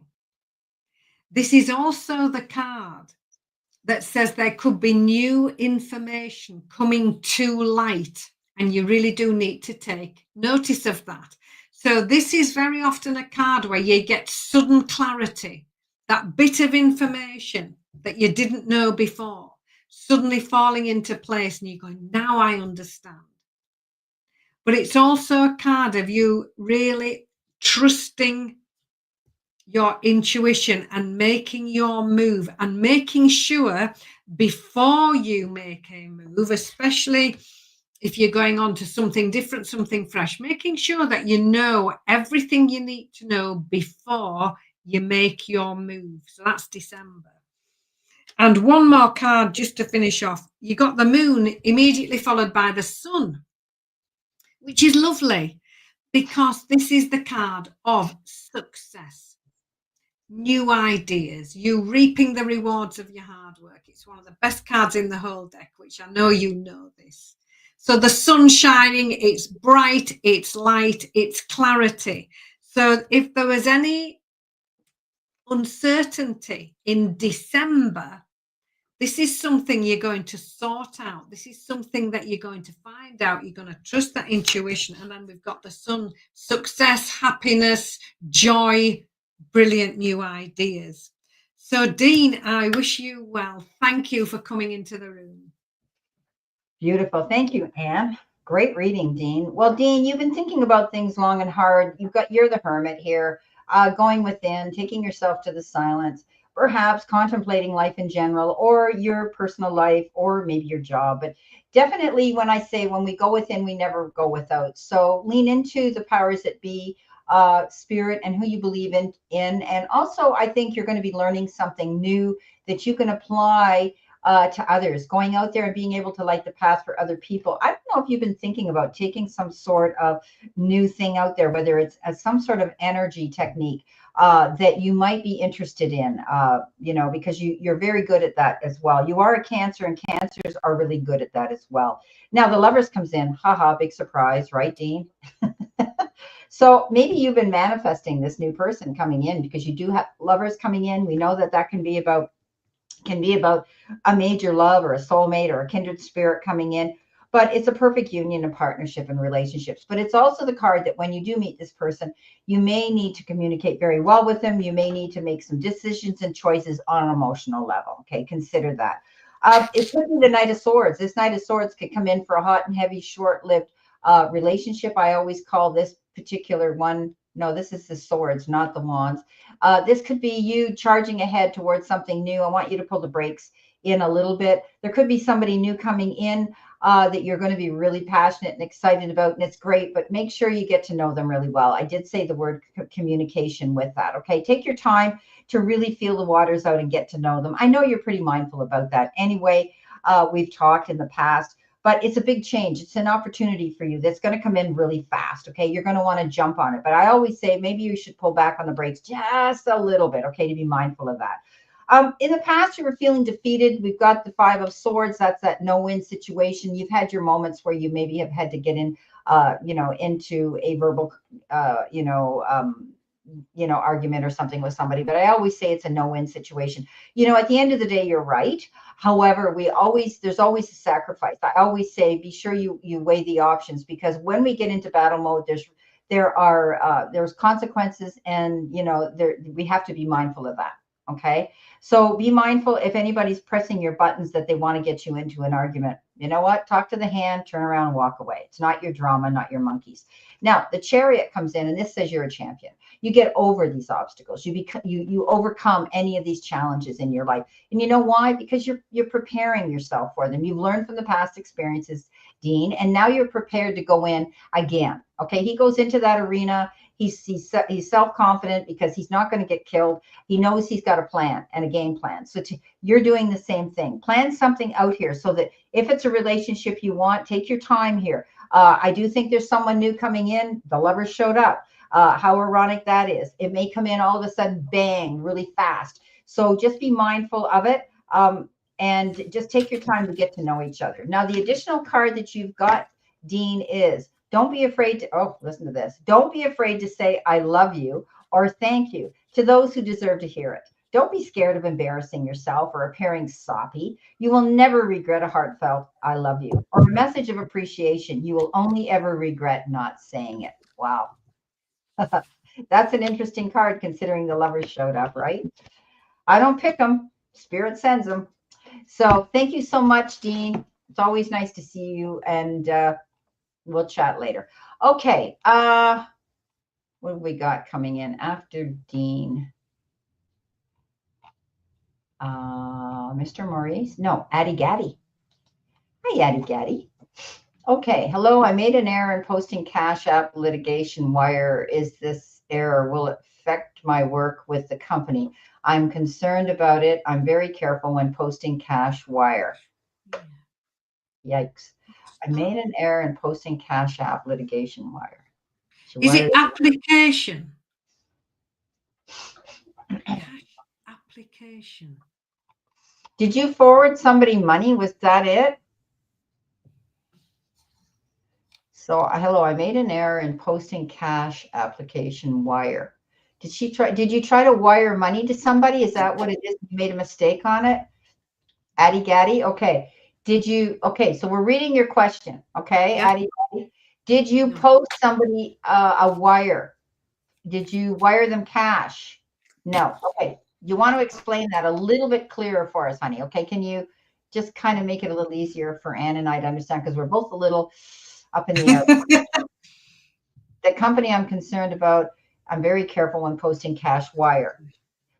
This is also the card that says there could be new information coming to light And you really do need to take notice of that. So this is very often a card where you get sudden clarity, that bit of information that you didn't know before, suddenly falling into place, and you're going, now I understand. But it's also a card of you really trusting your intuition and making your move, and making sure before you make a move, especially if you're going on to something different, something fresh, making sure that you know everything you need to know before you make your move. So that's December. And one more card just to finish off. You got the moon immediately followed by the sun, which is lovely because this is the card of success, new ideas, you reaping the rewards of your hard work. It's one of the best cards in the whole deck, which I know you know this. So the sun shining, it's bright, it's light, it's clarity. So if there was any uncertainty in December, this is something you're going to sort out. This is something that you're going to find out. You're going to trust that intuition. And then we've got the sun, success, happiness, joy, brilliant new ideas. So Dean, I wish you well. Thank you for coming into the room. Beautiful. Thank you, Anne. Great reading, Dean. Well, Dean, you've been thinking about things long and hard. You're the hermit here, going within, taking yourself to the silence, perhaps contemplating life in general, or your personal life, or maybe your job. But definitely when I say when we go within, we never go without. So lean into the powers that be, spirit, and who you believe in. And also, I think you're going to be learning something new that you can apply to others, going out there and being able to light the path for other people. I don't know if you've been thinking about taking some sort of new thing out there, whether it's some sort of energy technique that you might be interested in, because you're very good at that as well. You are a Cancer, and Cancers are really good at that as well. Now the Lovers comes in, haha, big surprise, right, Dean? So maybe you've been manifesting this new person coming in, because you do have Lovers coming in. We know that can be about a major love or a soulmate or a kindred spirit coming in, but it's a perfect union of partnership and relationships. But it's also the card that when you do meet this person, you may need to communicate very well with them. You may need to make some decisions and choices on an emotional level. Okay, consider that. It could be the Knight of Swords. This Knight of Swords could come in for a hot and heavy, short-lived relationship. I always call this particular one, no, this is the swords, not the wands. This could be you charging ahead towards something new. I want you to pull the brakes in a little bit. There could be somebody new coming in that you're going to be really passionate and excited about, and it's great, but make sure you get to know them really well. I did say the word communication with that. Okay, take your time to really feel the waters out and get to know them. I know you're pretty mindful about that anyway. We've talked in the past. But it's a big change. It's an opportunity for you that's going to come in really fast. Okay, you're going to want to jump on it. But I always say maybe you should pull back on the brakes just a little bit. Okay, to be mindful of that. In the past, you were feeling defeated. We've got the Five of Swords. That's that no-win situation. You've had your moments where you maybe have had to get in, into a verbal, argument or something with somebody. But I always say it's a no-win situation. At the end of the day, you're right. However, there's always a sacrifice. I always say, be sure you weigh the options, because when we get into battle mode, there's consequences, and we have to be mindful of that. Okay, so be mindful if anybody's pressing your buttons that they want to get you into an argument. You know what? Talk to the hand, turn around and walk away. It's not your drama, not your monkeys. Now, the Chariot comes in, and this says you're a champion. You get over these obstacles. You overcome any of these challenges in your life. And you know why? Because you're preparing yourself for them. You've learned from the past experiences, Dean, and now you're prepared to go in again. Okay, he goes into that arena. He's self-confident because he's not going to get killed. He knows he's got a plan and a game plan. So you're doing the same thing. Plan something out here so that if it's a relationship you want, take your time here. I do think there's someone new coming in. The Lovers showed up. How ironic that is. It may come in all of a sudden, bang, really fast. So just be mindful of it, and just take your time to get to know each other. Now, the additional card that you've got, Dean, is don't be afraid to, listen to this. Don't be afraid to say, I love you or thank you. to those who deserve to hear it. Don't be scared of embarrassing yourself or appearing soppy. You will never regret a heartfelt "I love you" or a message of appreciation. You will only ever regret not saying it. Wow. That's an interesting card considering the lovers showed up, right? I don't pick them. Spirit sends them. So thank you so much, Dean. It's always nice to see you, and we'll chat later. Okay. What have we got coming in after Dean? Mr. Maurice? No, Addie Gaddy. Hi, Addie Gaddy. Okay. Hello. I made an error in posting Cash App litigation wire. Is this error? Will it affect my work with the company? I'm concerned about it. I'm very careful when posting Cash Wire. Yikes. I made an error in posting Cash App litigation wire. Is it application? Application. Did you forward somebody money? Was that it? So, hello, I made an error in posting Cash application wire. Did you try to wire money to somebody? Is that what it is? You made a mistake on it? Addie Gaddy? Okay. Okay, so we're reading your question. Okay, yeah. Addie Gaddy. Did you post somebody a wire? Did you wire them cash? No. Okay. You want to explain that a little bit clearer for us, honey. Okay. Can you just kind of make it a little easier for Ann and I to understand? Because we're both a little up in the air. The company I'm concerned about, I'm very careful when posting Cash Wire.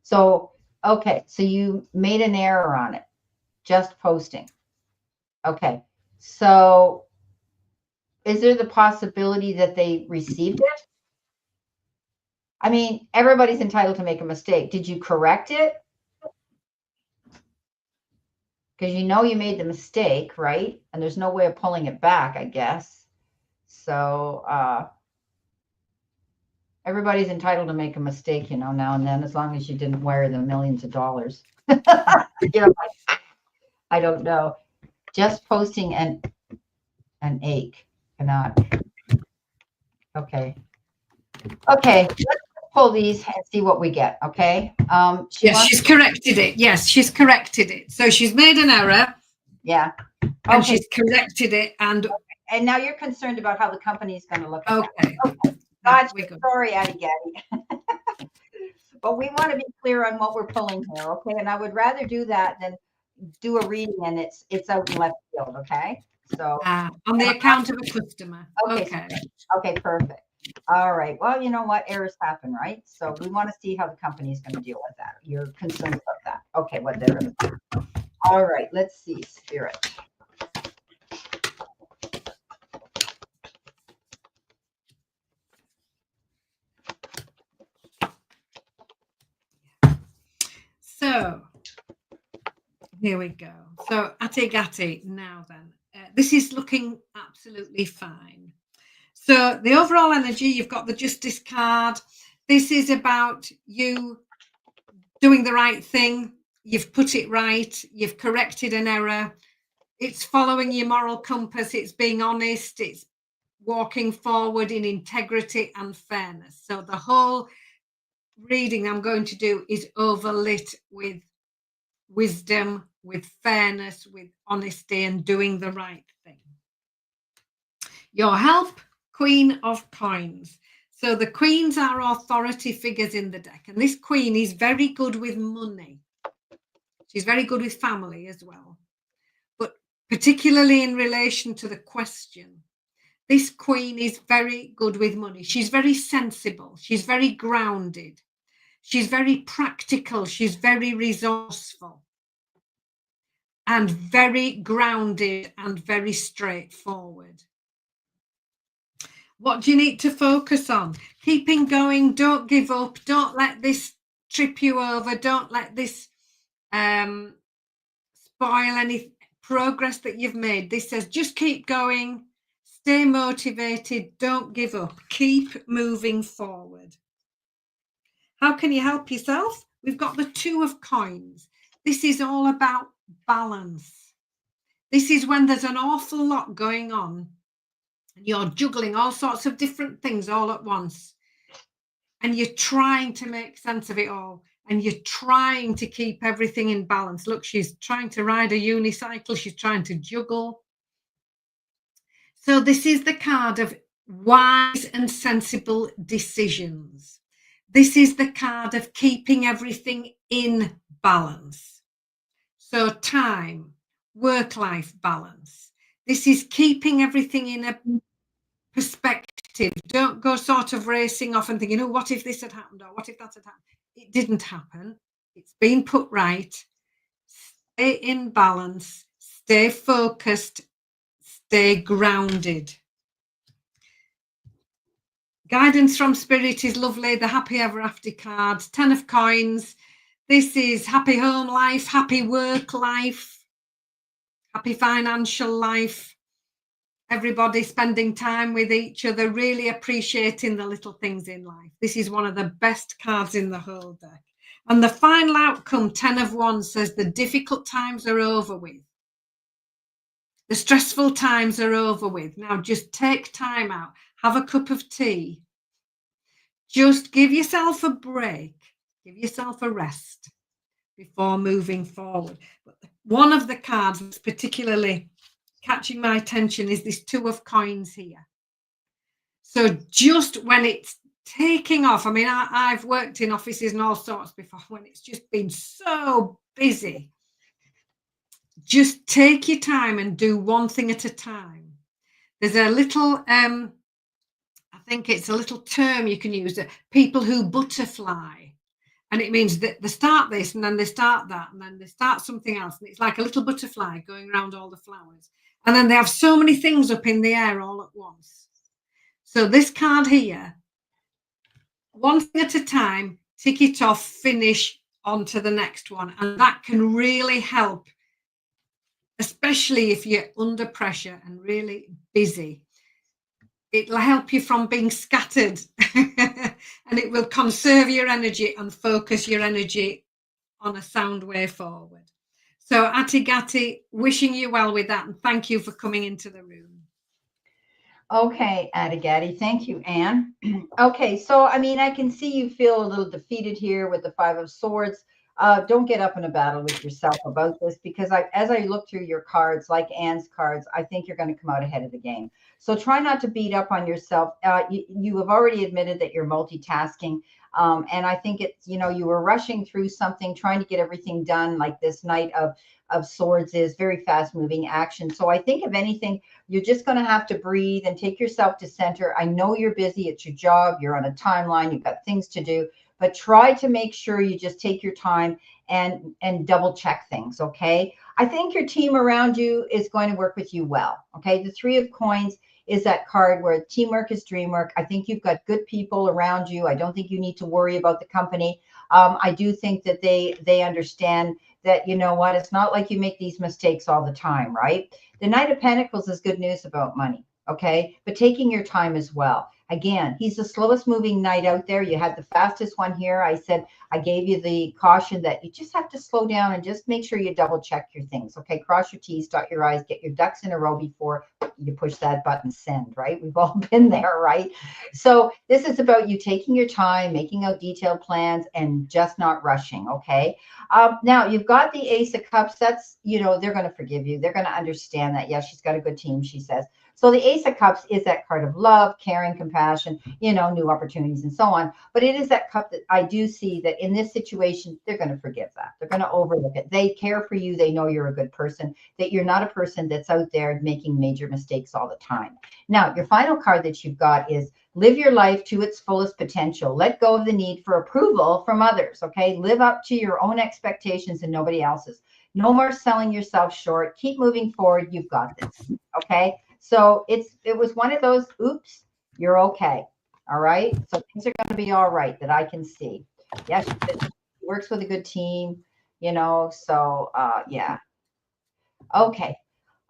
So, okay. So you made an error on it. Just posting. Okay. So is there the possibility that they received it? I mean, everybody's entitled to make a mistake. Did you correct it? Because you know you made the mistake, right? And there's no way of pulling it back, I guess. So everybody's entitled to make a mistake, you know, now and then, as long as you didn't wire them millions of dollars. You know, I don't know. Just posting an ache cannot. Okay. Okay. Let's pull these and see what we get. Okay. Yes, she's corrected it. Yes, she's corrected it. So she's made an error. Yeah. And she's corrected it. And now you're concerned about how the company is going to look at okay. that. Okay. Gotcha. Sorry, Addie Gaddy. But we want to be clear on what we're pulling here, okay? And I would rather do that than do a reading and it's out in left field, okay? So on the account of a customer. Okay. Okay, perfect. All right. Well, you know what? Errors happen, right? So we want to see how the company is going to deal with that. You're concerned about that. Okay, what they're going to do. All right. Let's see, Spirit. So here we go. So Atigati now then. This is looking absolutely fine. So the overall energy, you've got the Justice card. This is about you doing the right thing. You've put it right. You've corrected an error. It's following your moral compass. It's being honest. It's walking forward in integrity and fairness. So the whole reading I'm going to do is overlit with wisdom, with fairness, with honesty, and doing the right thing. Your help, Queen of Coins. So the queens are authority figures in the deck, and this queen is very good with money. She's very good with family as well, but particularly in relation to the question, this queen is very good with money. She's very sensible. She's very grounded. She's very practical. She's very resourceful and very grounded and very straightforward. What do you need to focus on? Keeping going. Don't give up. Don't let this trip you over. Don't let this spoil any progress that you've made. This says just keep going. Stay motivated. Don't give up. Keep moving forward. How can you help yourself? We've got the 2 of Coins. This is all about balance. This is when there's an awful lot going on and you're juggling all sorts of different things all at once. and you're trying to make sense of it all, and you're trying to keep everything in balance. Look, she's trying to ride a unicycle, she's trying to juggle. So this is the card of wise and sensible decisions. This is the card of keeping everything in balance. So time, work-life balance. This is keeping everything in a perspective. Don't go sort of racing off and thinking, oh, what if this had happened, or what if that had happened? It didn't happen. It's been put right. Stay in balance. Stay focused. Stay grounded. Guidance from Spirit is lovely. The Happy Ever After cards. 10 of coins. This is happy home life, happy work life, happy financial life. Everybody spending time with each other, really appreciating the little things in life. This is one of the best cards in the whole deck. And the final outcome, 10 of Wands, says the difficult times are over with. The stressful times are over with. Now just take time out, have a cup of tea. Just give yourself a break, give yourself a rest before moving forward. But one of the cards that's particularly catching my attention is this 2 of coins here. So just when it's taking off, I mean, I've worked in offices and all sorts before, when it's just been so busy. Just take your time and do one thing at a time. There's a little, I think it's a little term you can use, that people who butterfly. And it means that they start this and then they start that and then they start something else. And it's like a little butterfly going around all the flowers. And then they have so many things up in the air all at once. So this card here, one thing at a time, tick it off, finish, on to the next one. And that can really help, especially if you're under pressure and really busy. It'll help you from being scattered and it will conserve your energy and focus your energy on a sound way forward. So Atigati, wishing you well with that, and thank you for coming into the room. Okay, Adigati, thank you, Anne. Okay, so I mean, I can see you feel a little defeated here with the 5 of Swords. Don't get up in a battle with yourself about this, because as I look through your cards, like Anne's cards, I think you're going to come out ahead of the game. So try not to beat up on yourself. You have already admitted that you're multitasking. And I think it's, you were rushing through something, trying to get everything done, like this Knight of Swords is very fast moving action. So I think if anything, you're just going to have to breathe and take yourself to center. I know you're busy. It's your job. You're on a timeline. You've got things to do. But try to make sure you just take your time and double check things, okay? I think your team around you is going to work with you well, okay? The 3 of Coins is that card where teamwork is dreamwork. I think you've got good people around you. I don't think you need to worry about the company. I do think that they understand that, you know what, it's not like you make these mistakes all the time, right? The Knight of Pentacles is good news about money, okay? But taking your time as well. Again, he's the slowest moving knight out there. You had the fastest one here. I said, I gave you the caution that you just have to slow down and just make sure you double check your things. Okay, cross your T's, dot your I's, get your ducks in a row before you push that button send, right? We've all been there, right? So this is about you taking your time, making out detailed plans, and just not rushing, okay? Now, you've got the Ace of Cups. That's, they're going to forgive you. They're going to understand that. Yes, she's got a good team, she says. So the Ace of Cups is that card of love, caring, compassion, new opportunities and so on. But it is that cup that I do see that in this situation, they're going to forgive that. They're going to overlook it. They care for you. They know you're a good person, that you're not a person that's out there making major mistakes all the time. Now, your final card that you've got is live your life to its fullest potential. Let go of the need for approval from others, okay? Live up to your own expectations and nobody else's. No more selling yourself short. Keep moving forward. You've got this, okay? So it was one of those, oops, you're okay. All right. So things are going to be all right that I can see. Yes, she works with a good team, so yeah. Okay.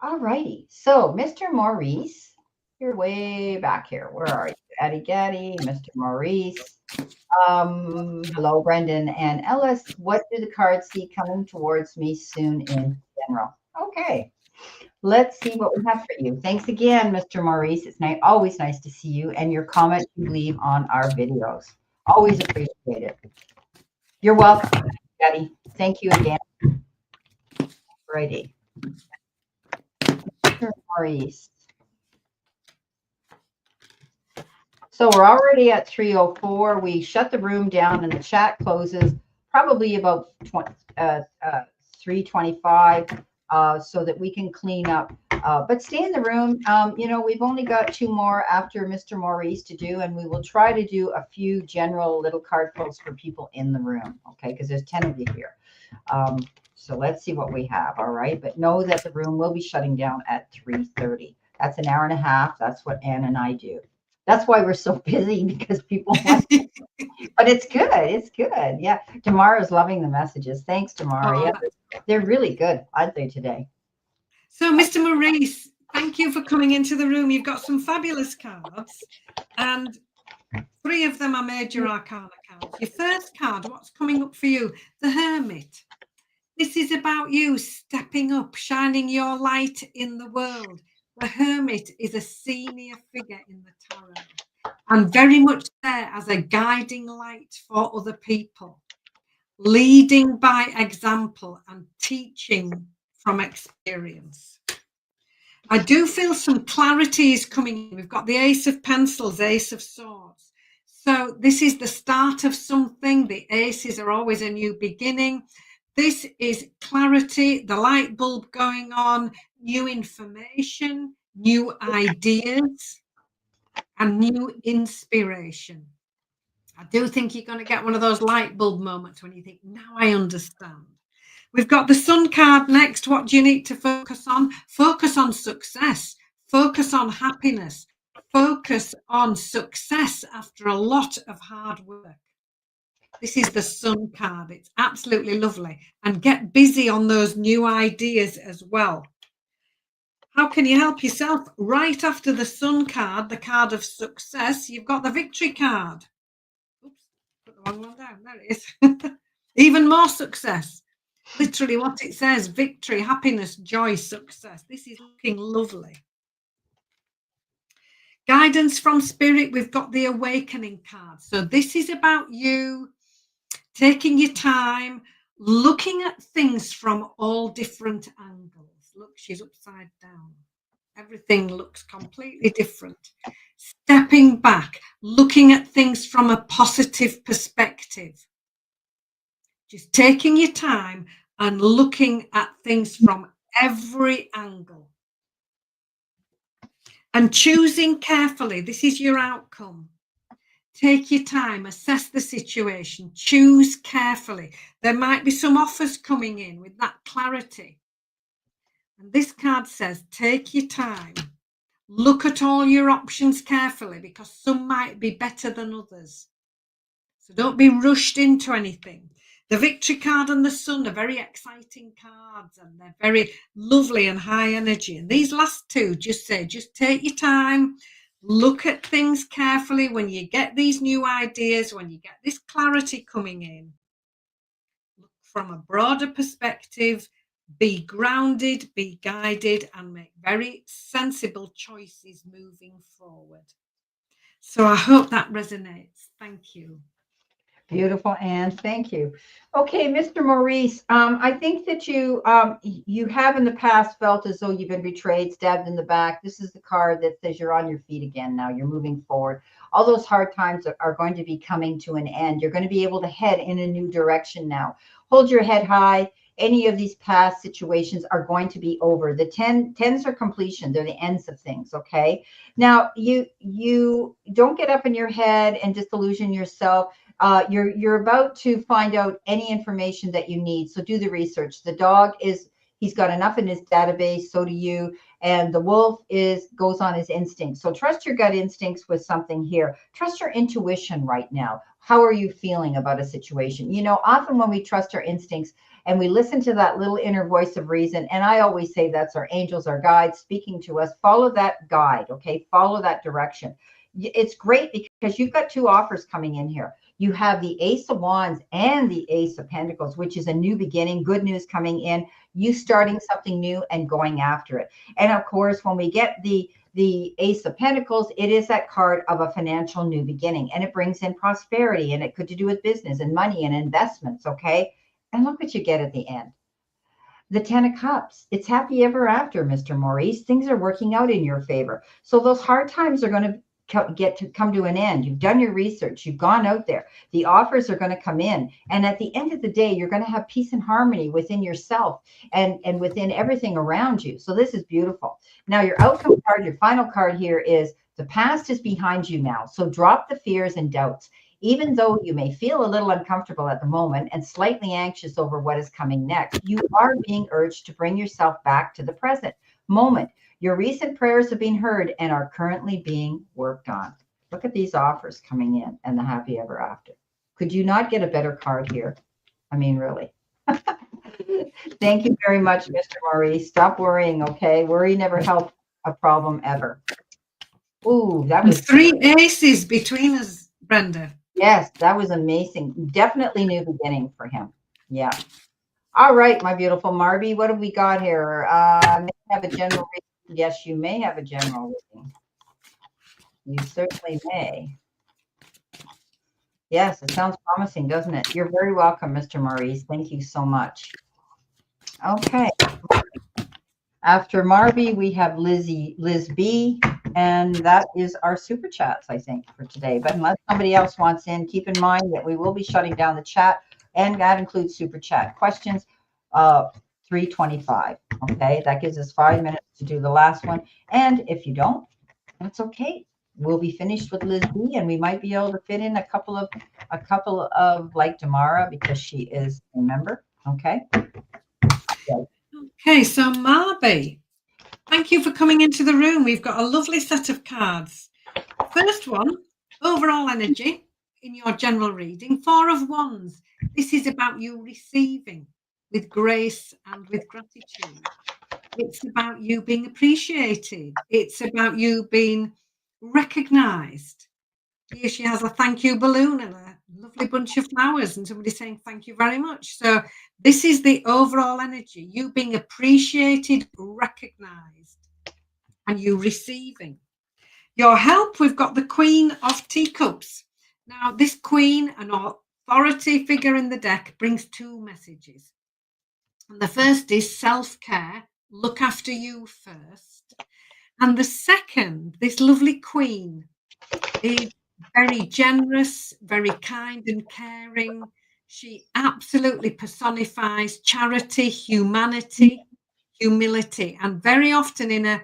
All righty. So Mr. Maurice, you're way back here. Where are you? Adigati, Mr. Maurice. Hello, Brendan and Ellis. What do the cards see coming towards me soon in general? Okay. Let's see what we have for you. Thanks again, Mr. Maurice. It's always nice to see you and your comments you leave on our videos. Always appreciate it. You're welcome, Betty. Thank you again. Righty. Mr. Maurice. So we're already at 3:04. We shut the room down and the chat closes probably about 3:25 so that we can clean up. But stay in the room. You know, we've only got 2 more after Mr. Maurice to do, and we will try to do a few general little card pulls for people in the room, okay? Because there's 10 of you here. So let's see what we have, all right? But know that the room will be shutting down at 3:30. That's an hour and a half. That's what Ann and I do. That's why we're so busy, because people want to, but it's good. It's good. Yeah. Tamara's loving the messages. Thanks, Tamara. Oh, Yeah, they're really good, aren't they, today? So, Mr. Maurice, thank you for coming into the room. You've got some fabulous cards, and 3 of them are major arcana cards. Your first card, what's coming up for you? The Hermit. This is about you stepping up, shining your light in the world. The Hermit is a senior figure in the tarot and very much there as a guiding light for other people, leading by example and teaching from experience. I do feel some clarity is coming in. We've got the Ace of Pencils, Ace of Swords. So this is the start of something. The aces are always a new beginning. This is clarity, the light bulb going on, new information, new ideas, and new inspiration. I do think you're going to get one of those light bulb moments when you think, now I understand. We've got the Sun card next. What do you need to focus on? Focus on success. Focus on happiness. Focus on success after a lot of hard work. This is the Sun card. It's absolutely lovely. And get busy on those new ideas as well. How can you help yourself? Right after the Sun card, the card of success, you've got the Victory card. Oops, put the wrong one down. There it is. Even more success. Literally what it says, victory, happiness, joy, success. This is looking lovely. Guidance from Spirit, we've got the Awakening card. So this is about you taking your time, looking at things from all different angles. Look, she's upside down. Everything looks completely different. Stepping back, looking at things from a positive perspective. Just taking your time and looking at things from every angle. And choosing carefully. This is your outcome. Take your time, assess the situation, choose carefully. There might be some offers coming in with that clarity. And this card says, take your time. Look at all your options carefully, because some might be better than others. So don't be rushed into anything. The Victory card and the Sun are very exciting cards, and they're very lovely and high energy. And these last two just say, just take your time, look at things carefully. When you get these new ideas, when you get this clarity coming in, look from a broader perspective, be grounded, be guided, and make very sensible choices moving forward. So I hope that resonates. Thank you. Beautiful, Anne. Thank you. Okay, Mr. Maurice, I think that you have in the past felt as though you've been betrayed, stabbed in the back. This is the card that says you're on your feet again now. You're moving forward. All those hard times are going to be coming to an end. You're going to be able to head in a new direction now. Hold your head high. Any of these past situations are going to be over. The tens are completion. They're the ends of things, okay? Now, you don't get up in your head and disillusion yourself. You're about to find out any information that you need. So do the research. The dog he's got enough in his database. So do you. And the wolf goes on his instincts. So trust your gut instincts with something here. Trust your intuition right now. How are you feeling about a situation? You know, often when we trust our instincts and we listen to that little inner voice of reason, and I always say that's our angels, our guides speaking to us, follow that guide, okay? Follow that direction. It's great because you've got 2 offers coming in here. You have the Ace of Wands and the Ace of Pentacles, which is a new beginning, good news coming in, you starting something new and going after it. And of course, when we get the the Ace of Pentacles, it is that card of a financial new beginning, and it brings in prosperity, and it could to do with business and money and investments. Okay. And look what you get at the end. The 10 of Cups. It's happy ever after, Mr. Maurice. Things are working out in your favor. So those hard times are going to come to an end. You've done your research. You've gone out there. The offers are going to come in. And at the end of the day, you're going to have peace and harmony within yourself and within everything around you. So this is beautiful. Now, your outcome card, your final card here is the past is behind you now. So drop the fears and doubts. Even though you may feel a little uncomfortable at the moment and slightly anxious over what is coming next, you are being urged to bring yourself back to the present moment. Your recent prayers have been heard and are currently being worked on. Look at these offers coming in and the happy ever after. Could you not get a better card here? I mean, really. Thank you very much, Mr. Maurice. Stop worrying, okay? Worry never helped a problem ever. Ooh, that was 3 aces between us, Brenda. Yes, that was amazing. Definitely new beginning for him. Yeah. All right, my beautiful Marby, what have we got here? May I have a general reading? Yes, you may have a general reading. You certainly may. Yes, it sounds promising, doesn't it? You're very welcome, Mr. Maurice. Thank you so much. Okay. After Marby, we have Liz B, and that is our super chats, I think, for today. But unless somebody else wants in, keep in mind that we will be shutting down the chat, and that includes super chat questions. 3:25. Okay, that gives us 5 minutes to do the last one. And if you don't, that's okay. We'll be finished with Liz B, and we might be able to fit in a couple of like Tamara, because she is a member. Okay. Okay, so Marby, thank you for coming into the room. We've got a lovely set of cards. First one, overall energy in your general reading, 4 of Wands. This is about you receiving with grace and with gratitude. It's about you being appreciated. It's about you being recognized. Here she has a thank you balloon and a lovely bunch of flowers and somebody saying thank you very much. So this is the overall energy, you being appreciated, recognized, and you receiving. Your help, we've got the Queen of Teacups. Now, this queen, an authority figure in the deck, brings 2 messages. And the first is self-care, look after you first. And the second, this lovely queen, is very generous, very kind and caring. She absolutely personifies charity, humanity, humility, and very often in a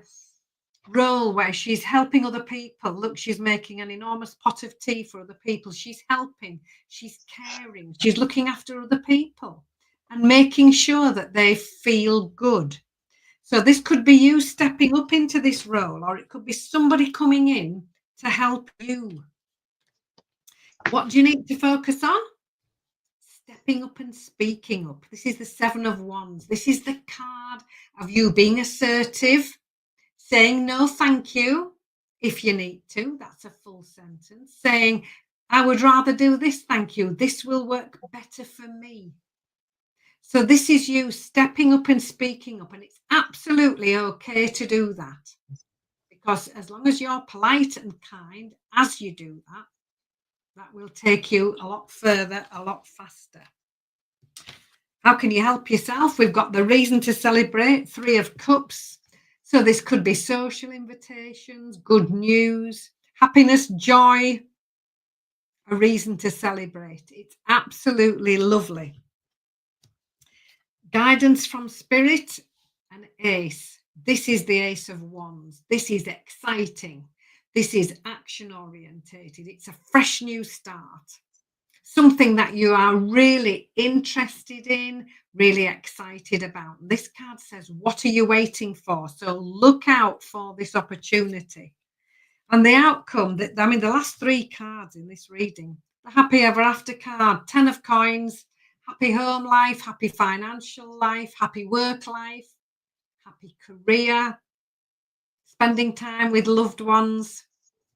role where she's helping other people. Look, she's making an enormous pot of tea for other people. She's helping, she's caring, she's looking after other people and making sure that they feel good. So this could be you stepping up into this role, or it could be somebody coming in to help you. What do you need to focus on? Stepping up and speaking up. This is the 7 of Wands. This is the card of you being assertive, saying no thank you if you need to. That's a full sentence. Saying, I would rather do this, thank you. This will work better for me. So this is you stepping up and speaking up, and it's absolutely okay to do that, because as long as you're polite and kind as you do that, that will take you a lot further, a lot faster. How can you help yourself? We've got the reason to celebrate, 3 of Cups. So this could be social invitations, good news, happiness, joy, a reason to celebrate. It's absolutely lovely. Guidance from Spirit, an Ace. This is the Ace of Wands. This is exciting. This is action orientated. It's a fresh new start. Something that you are really interested in, really excited about. This card says, what are you waiting for? So look out for this opportunity. And the outcome, the last 3 cards in this reading, the happy ever after card, 10 of Coins, happy home life, happy financial life, happy work life, happy career, spending time with loved ones.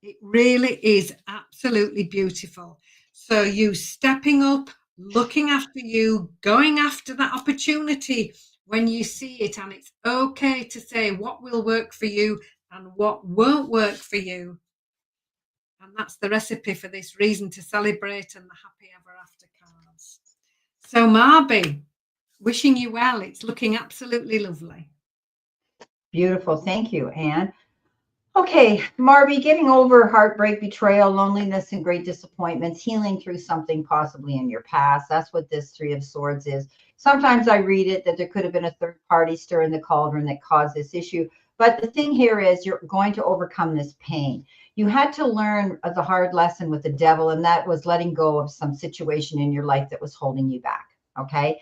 It really is absolutely beautiful. So you stepping up, looking after you, going after that opportunity when you see it, and it's okay to say what will work for you and what won't work for you. And that's the recipe for this reason to celebrate and the happy ever after cards. So Marby, wishing you well. It's looking absolutely lovely. Beautiful. Thank you, Anne. Okay, Marby, getting over heartbreak, betrayal, loneliness, and great disappointments, healing through something possibly in your past. That's what this Three of Swords is. Sometimes I read it that there could have been a third party stirring the cauldron that caused this issue. But the thing here is you're going to overcome this pain. You had to learn the hard lesson with the devil, and that was letting go of some situation in your life that was holding you back. Okay,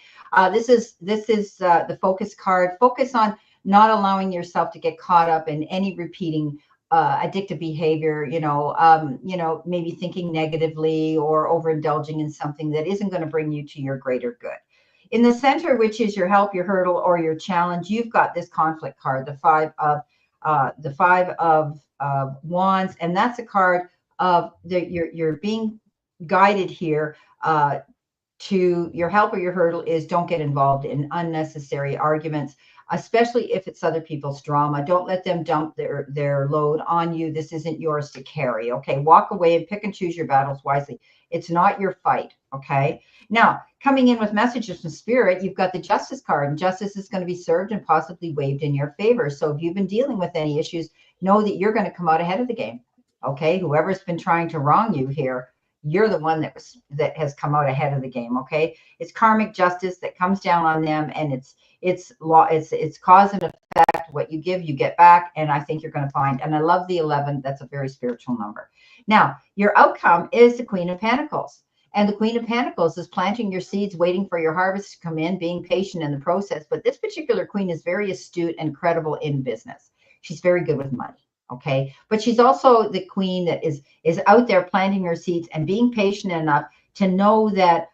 this is the focus card. Focus on not allowing yourself to get caught up in any repeating addictive behavior, maybe thinking negatively or overindulging in something that isn't going to bring you to your greater good. In the center, which is your help, your hurdle, or your challenge, you've got this conflict card, the five of wands, and that's a card of you're being guided here to your help or your hurdle is don't get involved in unnecessary arguments, especially if it's other people's drama. Don't let them dump their load on you. This isn't yours to carry. Okay, walk away and pick and choose your battles wisely. It's not your fight. Okay, now coming in with messages from spirit, you've got the justice card, and justice is going to be served and possibly waived in your favor. So if you've been dealing with any issues, know that you're going to come out ahead of the game. Okay, whoever's been trying to wrong you here, you're the one that has come out ahead of the game. Okay, it's karmic justice that comes down on them, and it's cause and effect. What you give, you get back, and I think you're going to find. And I love the 11. That's a very spiritual number. Now, your outcome is the Queen of Pentacles, and the Queen of Pentacles is planting your seeds, waiting for your harvest to come in, being patient in the process. But this particular queen is very astute and credible in business. She's very good with money. Okay, but she's also the queen that is out there planting her seeds and being patient enough to know that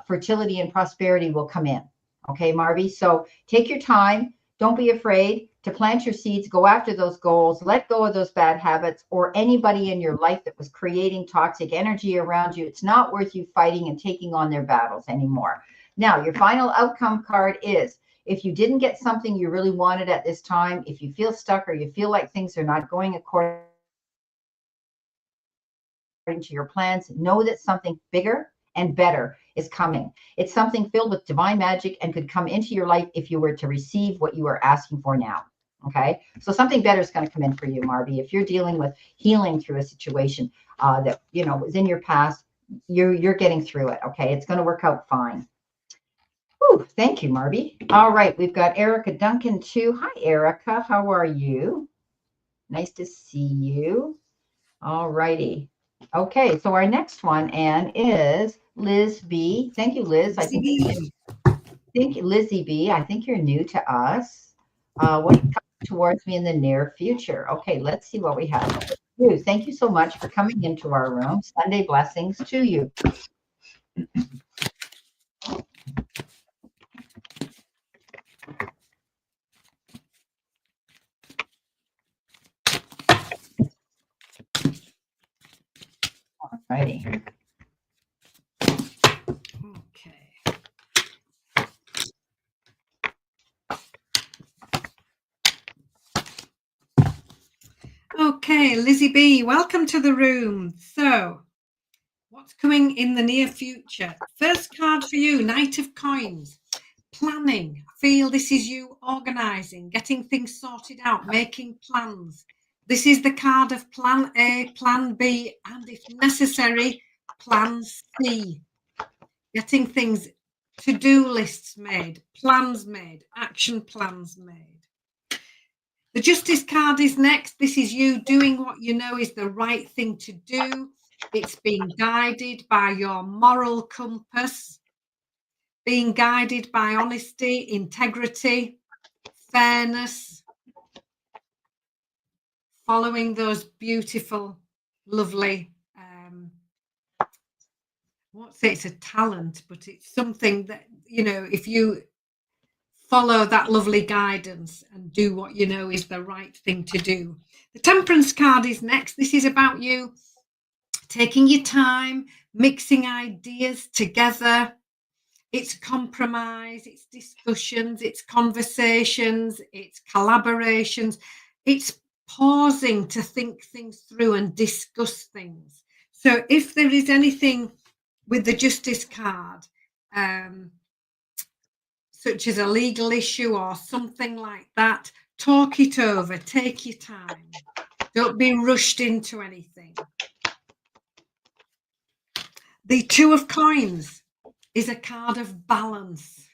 fertility and prosperity will come in. Okay, Marby, so take your time. Don't be afraid to plant your seeds, go after those goals, let go of those bad habits or anybody in your life that was creating toxic energy around you. It's not worth you fighting and taking on their battles anymore. Now, your final outcome card is, if you didn't get something you really wanted at this time, if you feel stuck or you feel like things are not going according to your plans, know that something bigger and better is coming. It's something filled with divine magic and could come into your life if you were to receive what you are asking for now. Okay, so something better is going to come in for you, Marby. If you're dealing with healing through a situation that was in your past, you're getting through it. Okay, it's going to work out fine. Ooh, thank you, Marby. All right, we've got Erica Duncan too. Hi, Erica. How are you? Nice to see you. All righty. Okay, so our next one, Anne, is Liz B. Thank you, Liz. I think Lizzie B. I think you're new to us. What's coming towards me in the near future? Okay, let's see what we have. Thank you so much for coming into our room. Sunday blessings to you. Alrighty. Okay, Lizzie B, welcome to the room. So, what's coming in the near future? First card for you, Knight of Coins. Planning. I feel this is you organizing, getting things sorted out, making plans. This is the card of plan A, plan B, and if necessary, plan C. Getting things, to-do lists made, plans made, action plans made. The Justice card is next. This is you doing what you know is the right thing to do. It's being guided by your moral compass, being guided by honesty, integrity, fairness, following those beautiful, lovely, I won't say it's a talent, but it's something that, if you follow that lovely guidance and do what you know is the right thing to do. The Temperance card is next. This is about you taking your time, mixing ideas together. It's compromise, it's discussions, it's conversations, it's collaborations. It's pausing to think things through and discuss things. So if there is anything with the Justice card, such as a legal issue or something like that, talk it over, take your time. Don't be rushed into anything. The Two of Coins is a card of balance.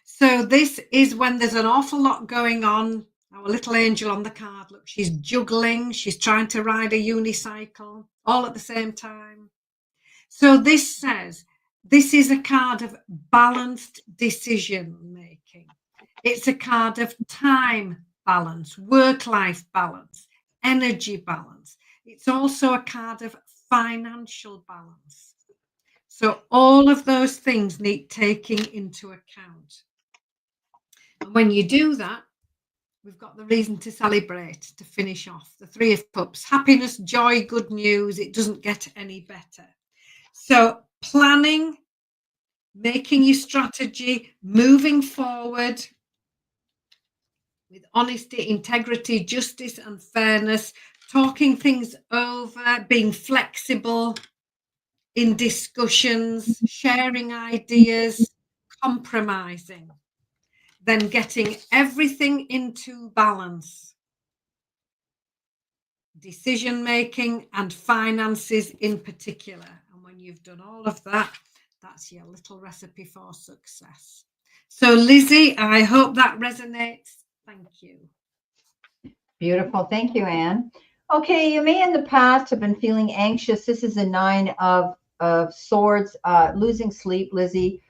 So this is when there's an awful lot going on. Our little angel on the card, look, she's juggling, she's trying to ride a unicycle all at the same time. So this says, this is a card of balanced decision making. It's a card of time balance, work-life balance, energy balance. It's also a card of financial balance. So all of those things need taking into account. And when you do that, we've got the reason to celebrate to finish off. The Three of Cups, happiness, joy, good news. It doesn't get any better. So planning, making your strategy, moving forward with honesty, integrity, justice and fairness, talking things over, being flexible in discussions, sharing ideas, compromising, then getting everything into balance. Decision making and finances in particular. And when you've done all of that, that's your little recipe for success. So Lizzie, I hope that resonates. Thank you. Beautiful. Thank you, Anne. Okay, you may in the past have been feeling anxious. This is a Nine of Swords, losing sleep, Lizzie.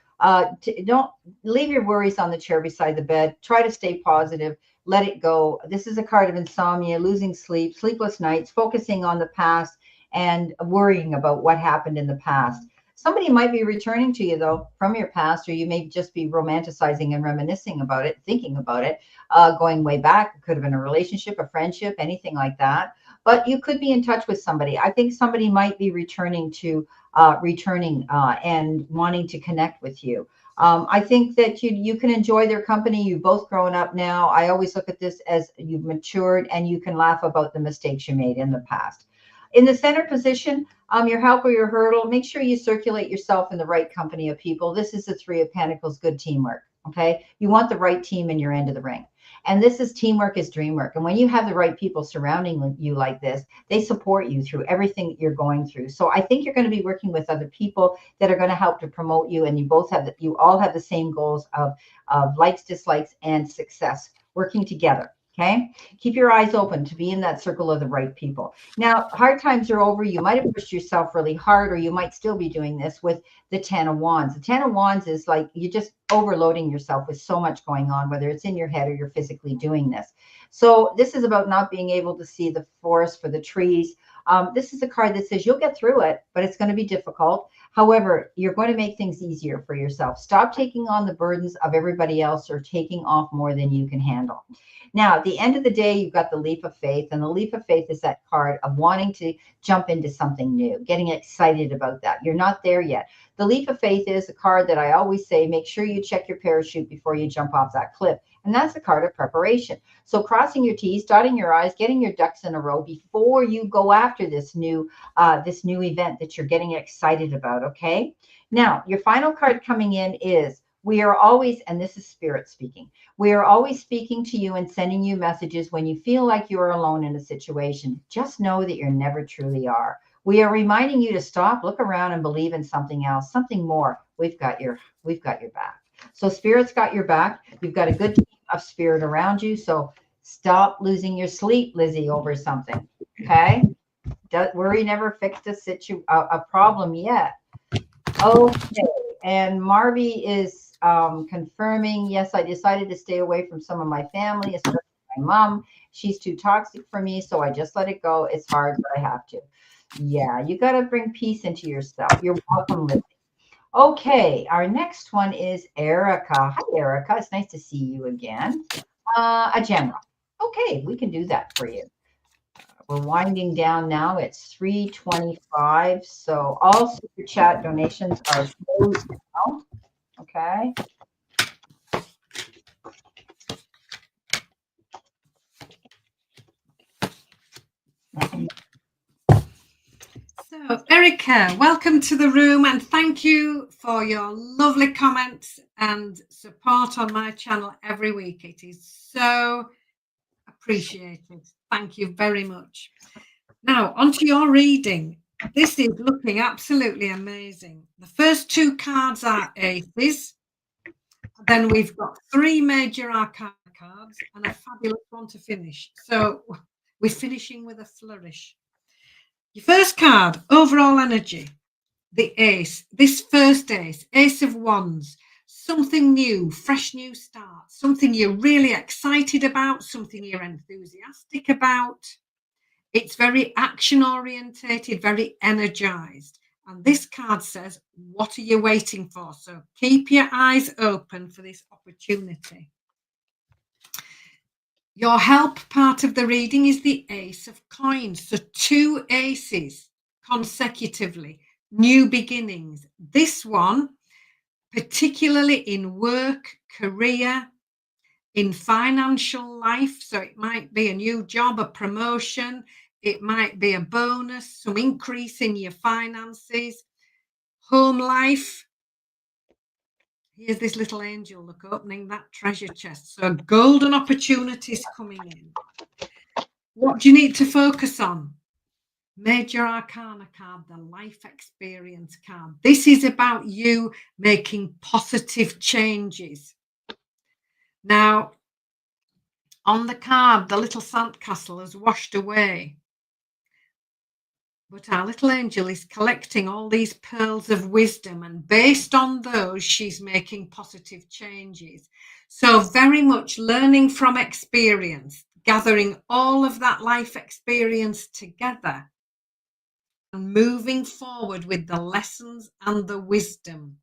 Don't leave your worries on the chair beside the bed. Try to stay positive. Let it go. This is a card of insomnia, losing sleep, sleepless nights, focusing on the past and worrying about what happened in the past. Somebody might be returning to you, though, from your past, or you may just be romanticizing and reminiscing about it, thinking about it, going way back. It could have been a relationship, a friendship, anything like that. But you could be in touch with somebody. I think somebody might be returning and wanting to connect with you. I think that you can enjoy their company. You've both grown up now. I always look at this as you've matured and you can laugh about the mistakes you made in the past. In the center position, your help or your hurdle, make sure you circulate yourself in the right company of people. This is the Three of Pentacles, good teamwork. Okay. You want the right team in your end of the ring. And this is teamwork is dream work. And when you have the right people surrounding you like this, they support you through everything that you're going through. So I think you're going to be working with other people that are going to help to promote you. And you all have the same goals of likes, dislikes, and success working together. Okay. Keep your eyes open to be in that circle of the right people. Now, hard times are over. You might have pushed yourself really hard, or you might still be doing this with the Ten of Wands. The Ten of Wands is like you're just overloading yourself with so much going on, whether it's in your head or you're physically doing this. So this is about not being able to see the forest for the trees. This is a card that says you'll get through it, but it's going to be difficult. However, you're going to make things easier for yourself. Stop taking on the burdens of everybody else or taking off more than you can handle. Now, at the end of the day, you've got the leap of faith, and the leap of faith is that card of wanting to jump into something new, getting excited about that. You're not there yet. The leap of faith is a card that I always say, make sure you check your parachute before you jump off that cliff. And that's a card of preparation. So crossing your T's, dotting your I's, getting your ducks in a row before you go after this new event that you're getting excited about, okay? Now, your final card coming in is we are always, and this is Spirit speaking, we are always speaking to you and sending you messages when you feel like you are alone in a situation. Just know that you never truly are. We are reminding you to stop, look around, and believe in something else, something more. We've got your back. So Spirit's got your back. You've got a good team of Spirit around you. So stop losing your sleep, Lizzie, over something. Okay? Worry never fixed a problem yet. Okay. And Marby is confirming, yes, I decided to stay away from some of my family, especially my mom. She's too toxic for me, so I just let it go. It's hard, but I have to. Yeah, you got to bring peace into yourself. You're welcome, Lizzie. Okay, our next one is Erica. Hi, Erica. It's nice to see you again. A general. Okay, we can do that for you. We're winding down now. It's 3:25. So all super chat donations are closed now. Okay. So, Erica, welcome to the room and thank you for your lovely comments and support on my channel every week. It is so appreciated. Thank you very much. Now, onto your reading. This is looking absolutely amazing. The first two cards are aces. Then we've got three major arcana cards and a fabulous one to finish. So we're finishing with a flourish. Your first card, overall energy, the ace. This first ace, ace of wands, something new, fresh new start, something you're really excited about, something you're enthusiastic about. It's very action orientated, very energized. And this card says, what are you waiting for? So keep your eyes open for this opportunity. Your help part of the reading is the ace of coins. So two aces consecutively, new beginnings. This one, particularly in work, career, in financial life. So it might be a new job, a promotion. It might be a bonus, some increase in your finances, home life. Here's this little angel, look, opening that treasure chest. So golden opportunities coming in. What do you need to focus on? Major Arcana card, the life experience card. This is about you making positive changes. Now, on the card, the little sandcastle has washed away. But our little angel is collecting all these pearls of wisdom, and based on those, she's making positive changes. So very much learning from experience, gathering all of that life experience together and moving forward with the lessons and the wisdom.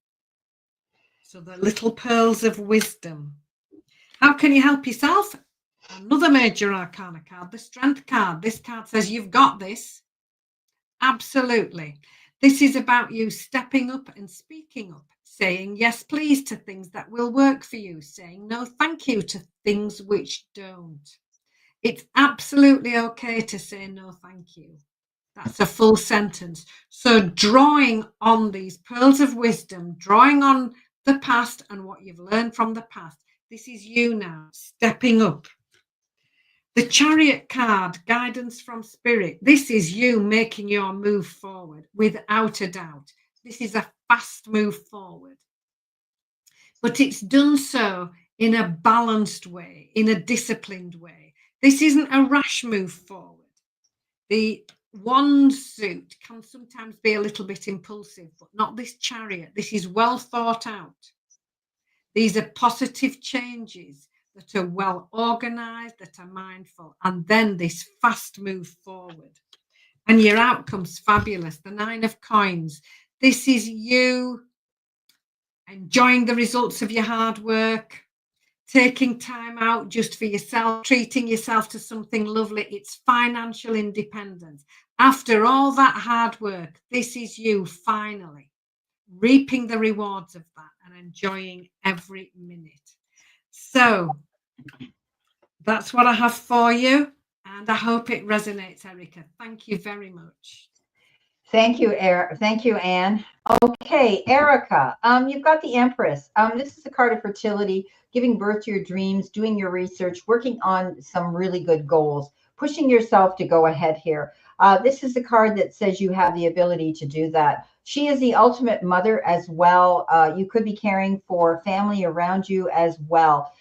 So the little pearls of wisdom. How can you help yourself? Another major arcana card, the strength card. This card says you've got this. Absolutely. This is about you stepping up and speaking up, saying yes, please to things that will work for you, saying no, thank you to things which don't. It's absolutely okay to say no, thank you. That's a full sentence. So drawing on these pearls of wisdom, drawing on the past and what you've learned from the past. This is you now stepping up. The Chariot card, guidance from spirit. This is you making your move forward without a doubt. This is a fast move forward. But it's done so in a balanced way, in a disciplined way. This isn't a rash move forward. The wand suit can sometimes be a little bit impulsive, but not this Chariot. This is well thought out. These are positive changes that are well organized, that are mindful, and then this fast move forward. And your outcome's fabulous. The 9 of coins. This is you enjoying the results of your hard work, taking time out just for yourself, treating yourself to something lovely. It's financial independence. After all that hard work, this is you finally reaping the rewards of that and enjoying every minute. So that's what I have for you, and I hope it resonates, Erica. Thank you very much. Thank you, Thank you, Anne. Okay, Erica, you've got the Empress. This is a card of fertility, giving birth to your dreams, doing your research, working on some really good goals, pushing yourself to go ahead here. This is a card that says you have the ability to do that. She is the ultimate mother as well. You could be caring for family around you as well.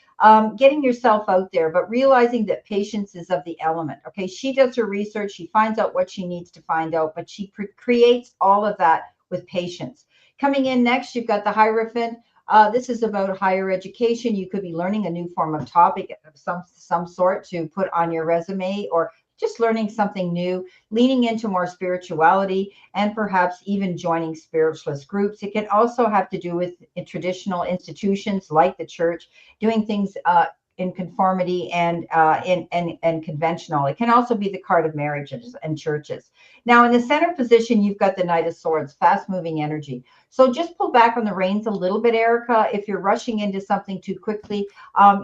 Getting yourself out there, but realizing that patience is of the element. Okay, she does her research, she finds out what she needs to find out, but she creates all of that with patience. Coming in next, you've got the Hierophant. This is about higher education. You could be learning a new form of topic of some sort to put on your resume, or just learning something new, leaning into more spirituality, and perhaps even joining spiritualist groups. It can also have to do with traditional institutions like the church, doing things in conformity and and conventional. It can also be the card of marriages and churches. Now, in the center position, you've got the Knight of Swords, fast-moving energy. So just pull back on the reins a little bit, Erica. If you're rushing into something too quickly,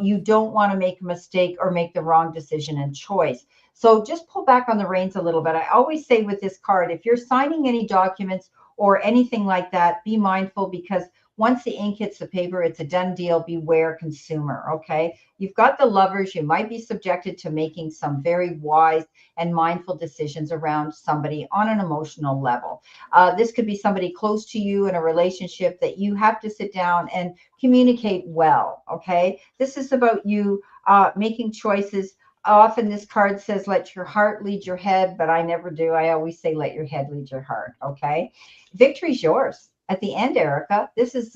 you don't want to make a mistake or make the wrong decision and choice. So just pull back on the reins a little bit. I always say with this card, if you're signing any documents or anything like that, be mindful, because once the ink hits the paper, it's a done deal. Beware consumer, okay? You've got the Lovers. You might be subjected to making some very wise and mindful decisions around somebody on an emotional level. This could be somebody close to you in a relationship that you have to sit down and communicate well, okay? This is about you making choices. Often this card says, let your heart lead your head, but I never do. I always say, let your head lead your heart, okay? Victory's yours. At the end, Erica, this is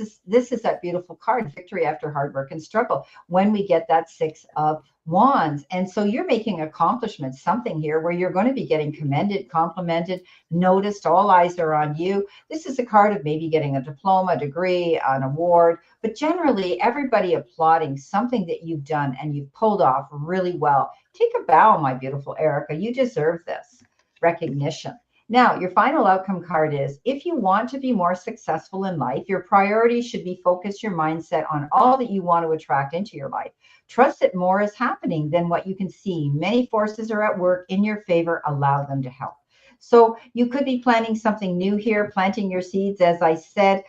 that beautiful card, victory after hard work and struggle, when we get that Six of Wands. And so you're making accomplishments, something here where you're going to be getting commended, complimented, noticed. All eyes are on you. This is a card of maybe getting a diploma, a degree, an award, but generally everybody applauding something that you've done and you've pulled off really well. Take a bow, my beautiful Erica. You deserve this recognition. Now, your final outcome card is, if you want to be more successful in life, your priorities should be focus your mindset on all that you want to attract into your life. Trust that more is happening than what you can see. Many forces are at work in your favor. Allow them to help. So you could be planning something new here, planting your seeds. As I said,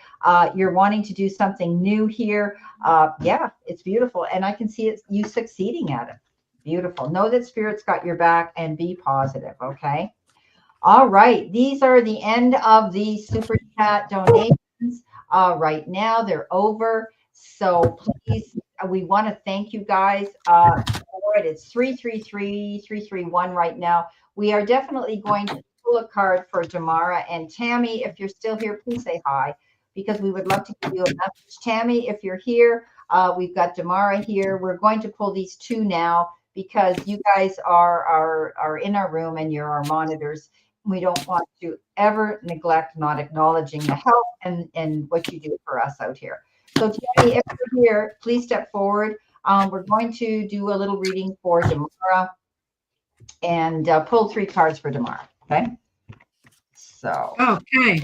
you're wanting to do something new here. Yeah, it's beautiful. And I can see it, you succeeding at it. Beautiful. Know that Spirit's got your back and be positive, okay? All right, these are the end of the Super Chat donations. Right now, they're over. So please, we want to thank you guys for it. It's 333-331 right now. We are definitely going to pull a card for Damara and Tammy. If you're still here, please say hi, because we would love to give you a message. Tammy, if you're here, we've got Damara here. We're going to pull these two now because you guys are in our room and you're our monitors. We don't want to ever neglect not acknowledging the help and what you do for us out here. So Tammy, if you're here, please step forward. We're going to do a little reading for Damara and pull 3 cards for Damara, okay? So. Okay.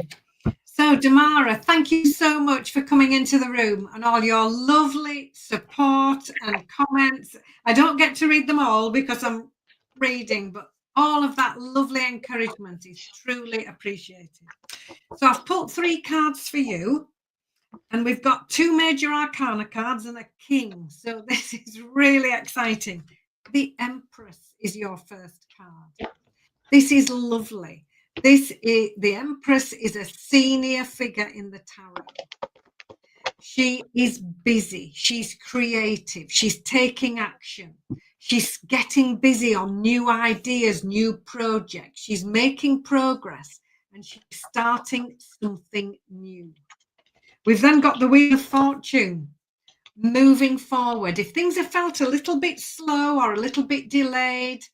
So Damara, thank you so much for coming into the room and all your lovely support and comments. I don't get to read them all because I'm reading, but all of that lovely encouragement is truly appreciated. So I've pulled 3 cards for you, and we've got 2 major arcana cards and a king. So this is really exciting. The Empress is your first card. This is lovely. The Empress is a senior figure in the tarot. She is busy. She's creative. She's taking action. She's getting busy on new ideas, new projects. She's making progress and she's starting something new. We've then got the Wheel of Fortune, moving forward. If things have felt a little bit slow or a little bit delayed,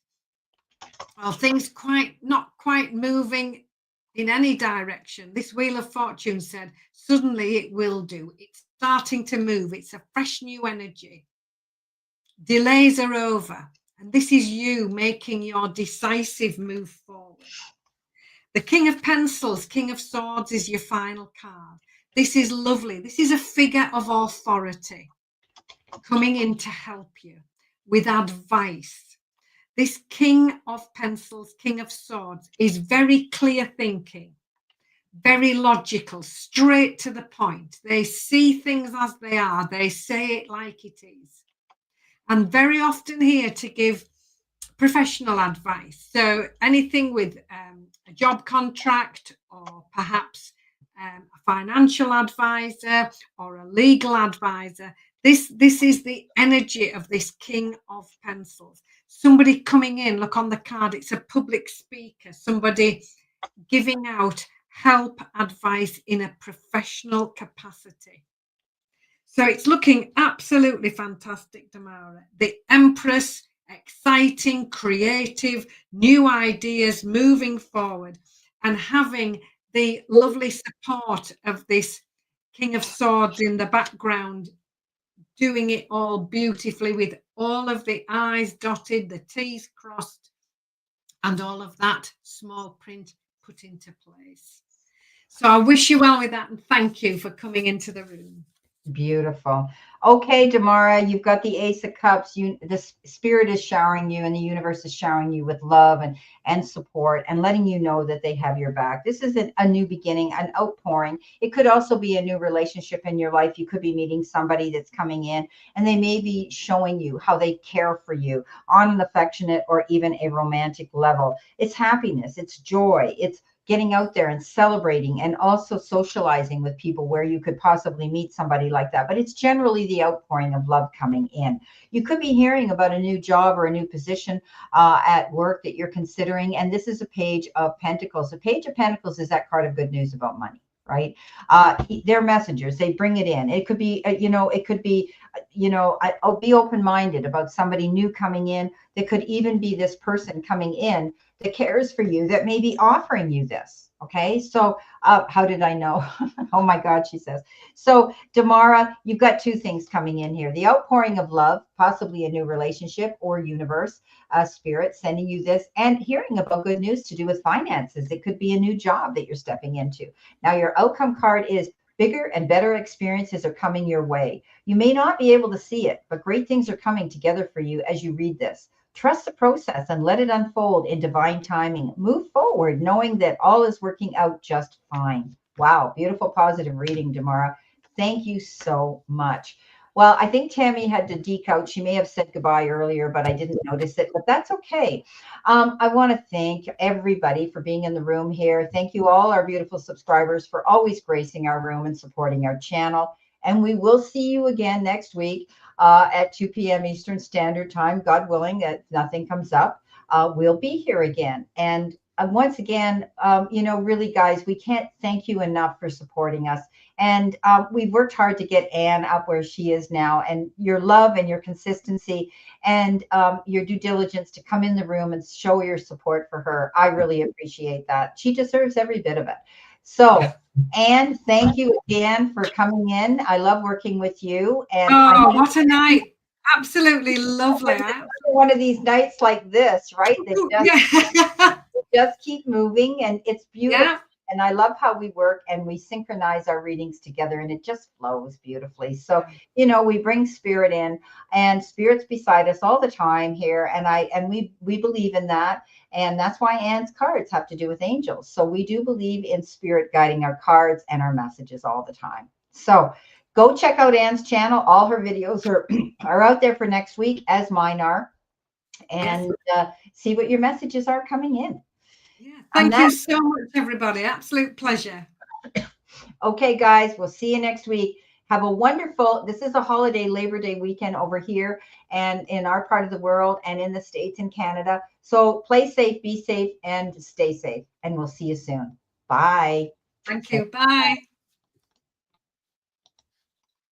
or things not quite moving in any direction, this Wheel of Fortune said, suddenly it will do. It's starting to move. It's a fresh new energy. Delays are over. And this is you making your decisive move forward. The King of Pencils, King of Swords is your final card. This is lovely. This is a figure of authority coming in to help you with advice. This King of Pencils, King of Swords is very clear thinking, very logical, straight to the point. They see things as they are. They say it like it is. And very often here to give professional advice. So anything with a job contract, or perhaps a financial advisor or a legal advisor. This is the energy of this King of Pencils. Somebody coming in, look on the card, it's a public speaker, somebody giving out help, advice in a professional capacity. So it's looking absolutely fantastic, Damara. The Empress, exciting, creative, new ideas, moving forward, and having the lovely support of this King of Swords in the background, doing it all beautifully with all of the I's dotted, the T's crossed, and all of that small print put into place. So I wish you well with that, and thank you for coming into the room. Beautiful. Okay, Damara, you've got the Ace of Cups. The spirit is showering you, and the universe is showering you with love and support, and letting you know that they have your back. This is a new beginning, an outpouring. It could also be a new relationship in your life. You could be meeting somebody that's coming in, and they may be showing you how they care for you on an affectionate or even a romantic level. It's happiness, it's joy, it's getting out there and celebrating, and also socializing with people where you could possibly meet somebody like that. But it's generally the outpouring of love coming in. You could be hearing about a new job or a new position at work that you're considering. And this is a Page of Pentacles. The Page of Pentacles is that card of good news about money, right? They're messengers. They bring it in. It could be, it could be, I'll be open-minded about somebody new coming in. That could even be this person coming in that cares for you, that may be offering you this. Okay. So how did I know? Oh my God, she says. So Damara, you've got two things coming in here. The outpouring of love, possibly a new relationship or universe, spirit sending you this, and hearing about good news to do with finances. It could be a new job that you're stepping into. Now your outcome card is bigger and better experiences are coming your way. You may not be able to see it, but great things are coming together for you as you read this. Trust the process and let it unfold in divine timing. Move forward, knowing that all is working out just fine. Wow, beautiful, positive reading, Damara. Thank you so much. Well, I think Tammy had to deke out. She may have said goodbye earlier, but I didn't notice it, but that's okay. I want to thank everybody for being in the room here. Thank you all our beautiful subscribers for always gracing our room and supporting our channel. And we will see you again next week at 2 p.m. Eastern Standard Time, God willing, that nothing comes up. We'll be here again. And once again, really, guys, we can't thank you enough for supporting us. And we've worked hard to get Anne up where she is now. And your love and your consistency and your due diligence to come in the room and show your support for her, I really appreciate that. She deserves every bit of it. So, Anne, thank you again for coming in. I love working with you. And what a night. Absolutely lovely. One of these nights like this, right? That just keep moving, and it's beautiful. Yeah. And I love how we work and we synchronize our readings together, and it just flows beautifully. So, we bring spirit in, and spirit's beside us all the time here. And we believe in that. And that's why Anne's cards have to do with angels. So we do believe in spirit guiding our cards and our messages all the time. So go check out Anne's channel. All her videos are out there for next week, as mine are. And see what your messages are coming in. Yeah. Thank you so much, everybody. Absolute pleasure. Okay, guys, we'll see you next week. Have a wonderful, this is a holiday, Labor Day weekend over here and in our part of the world and in the States and Canada. So play safe, be safe, and stay safe. And we'll see you soon. Bye. Thank you. Bye.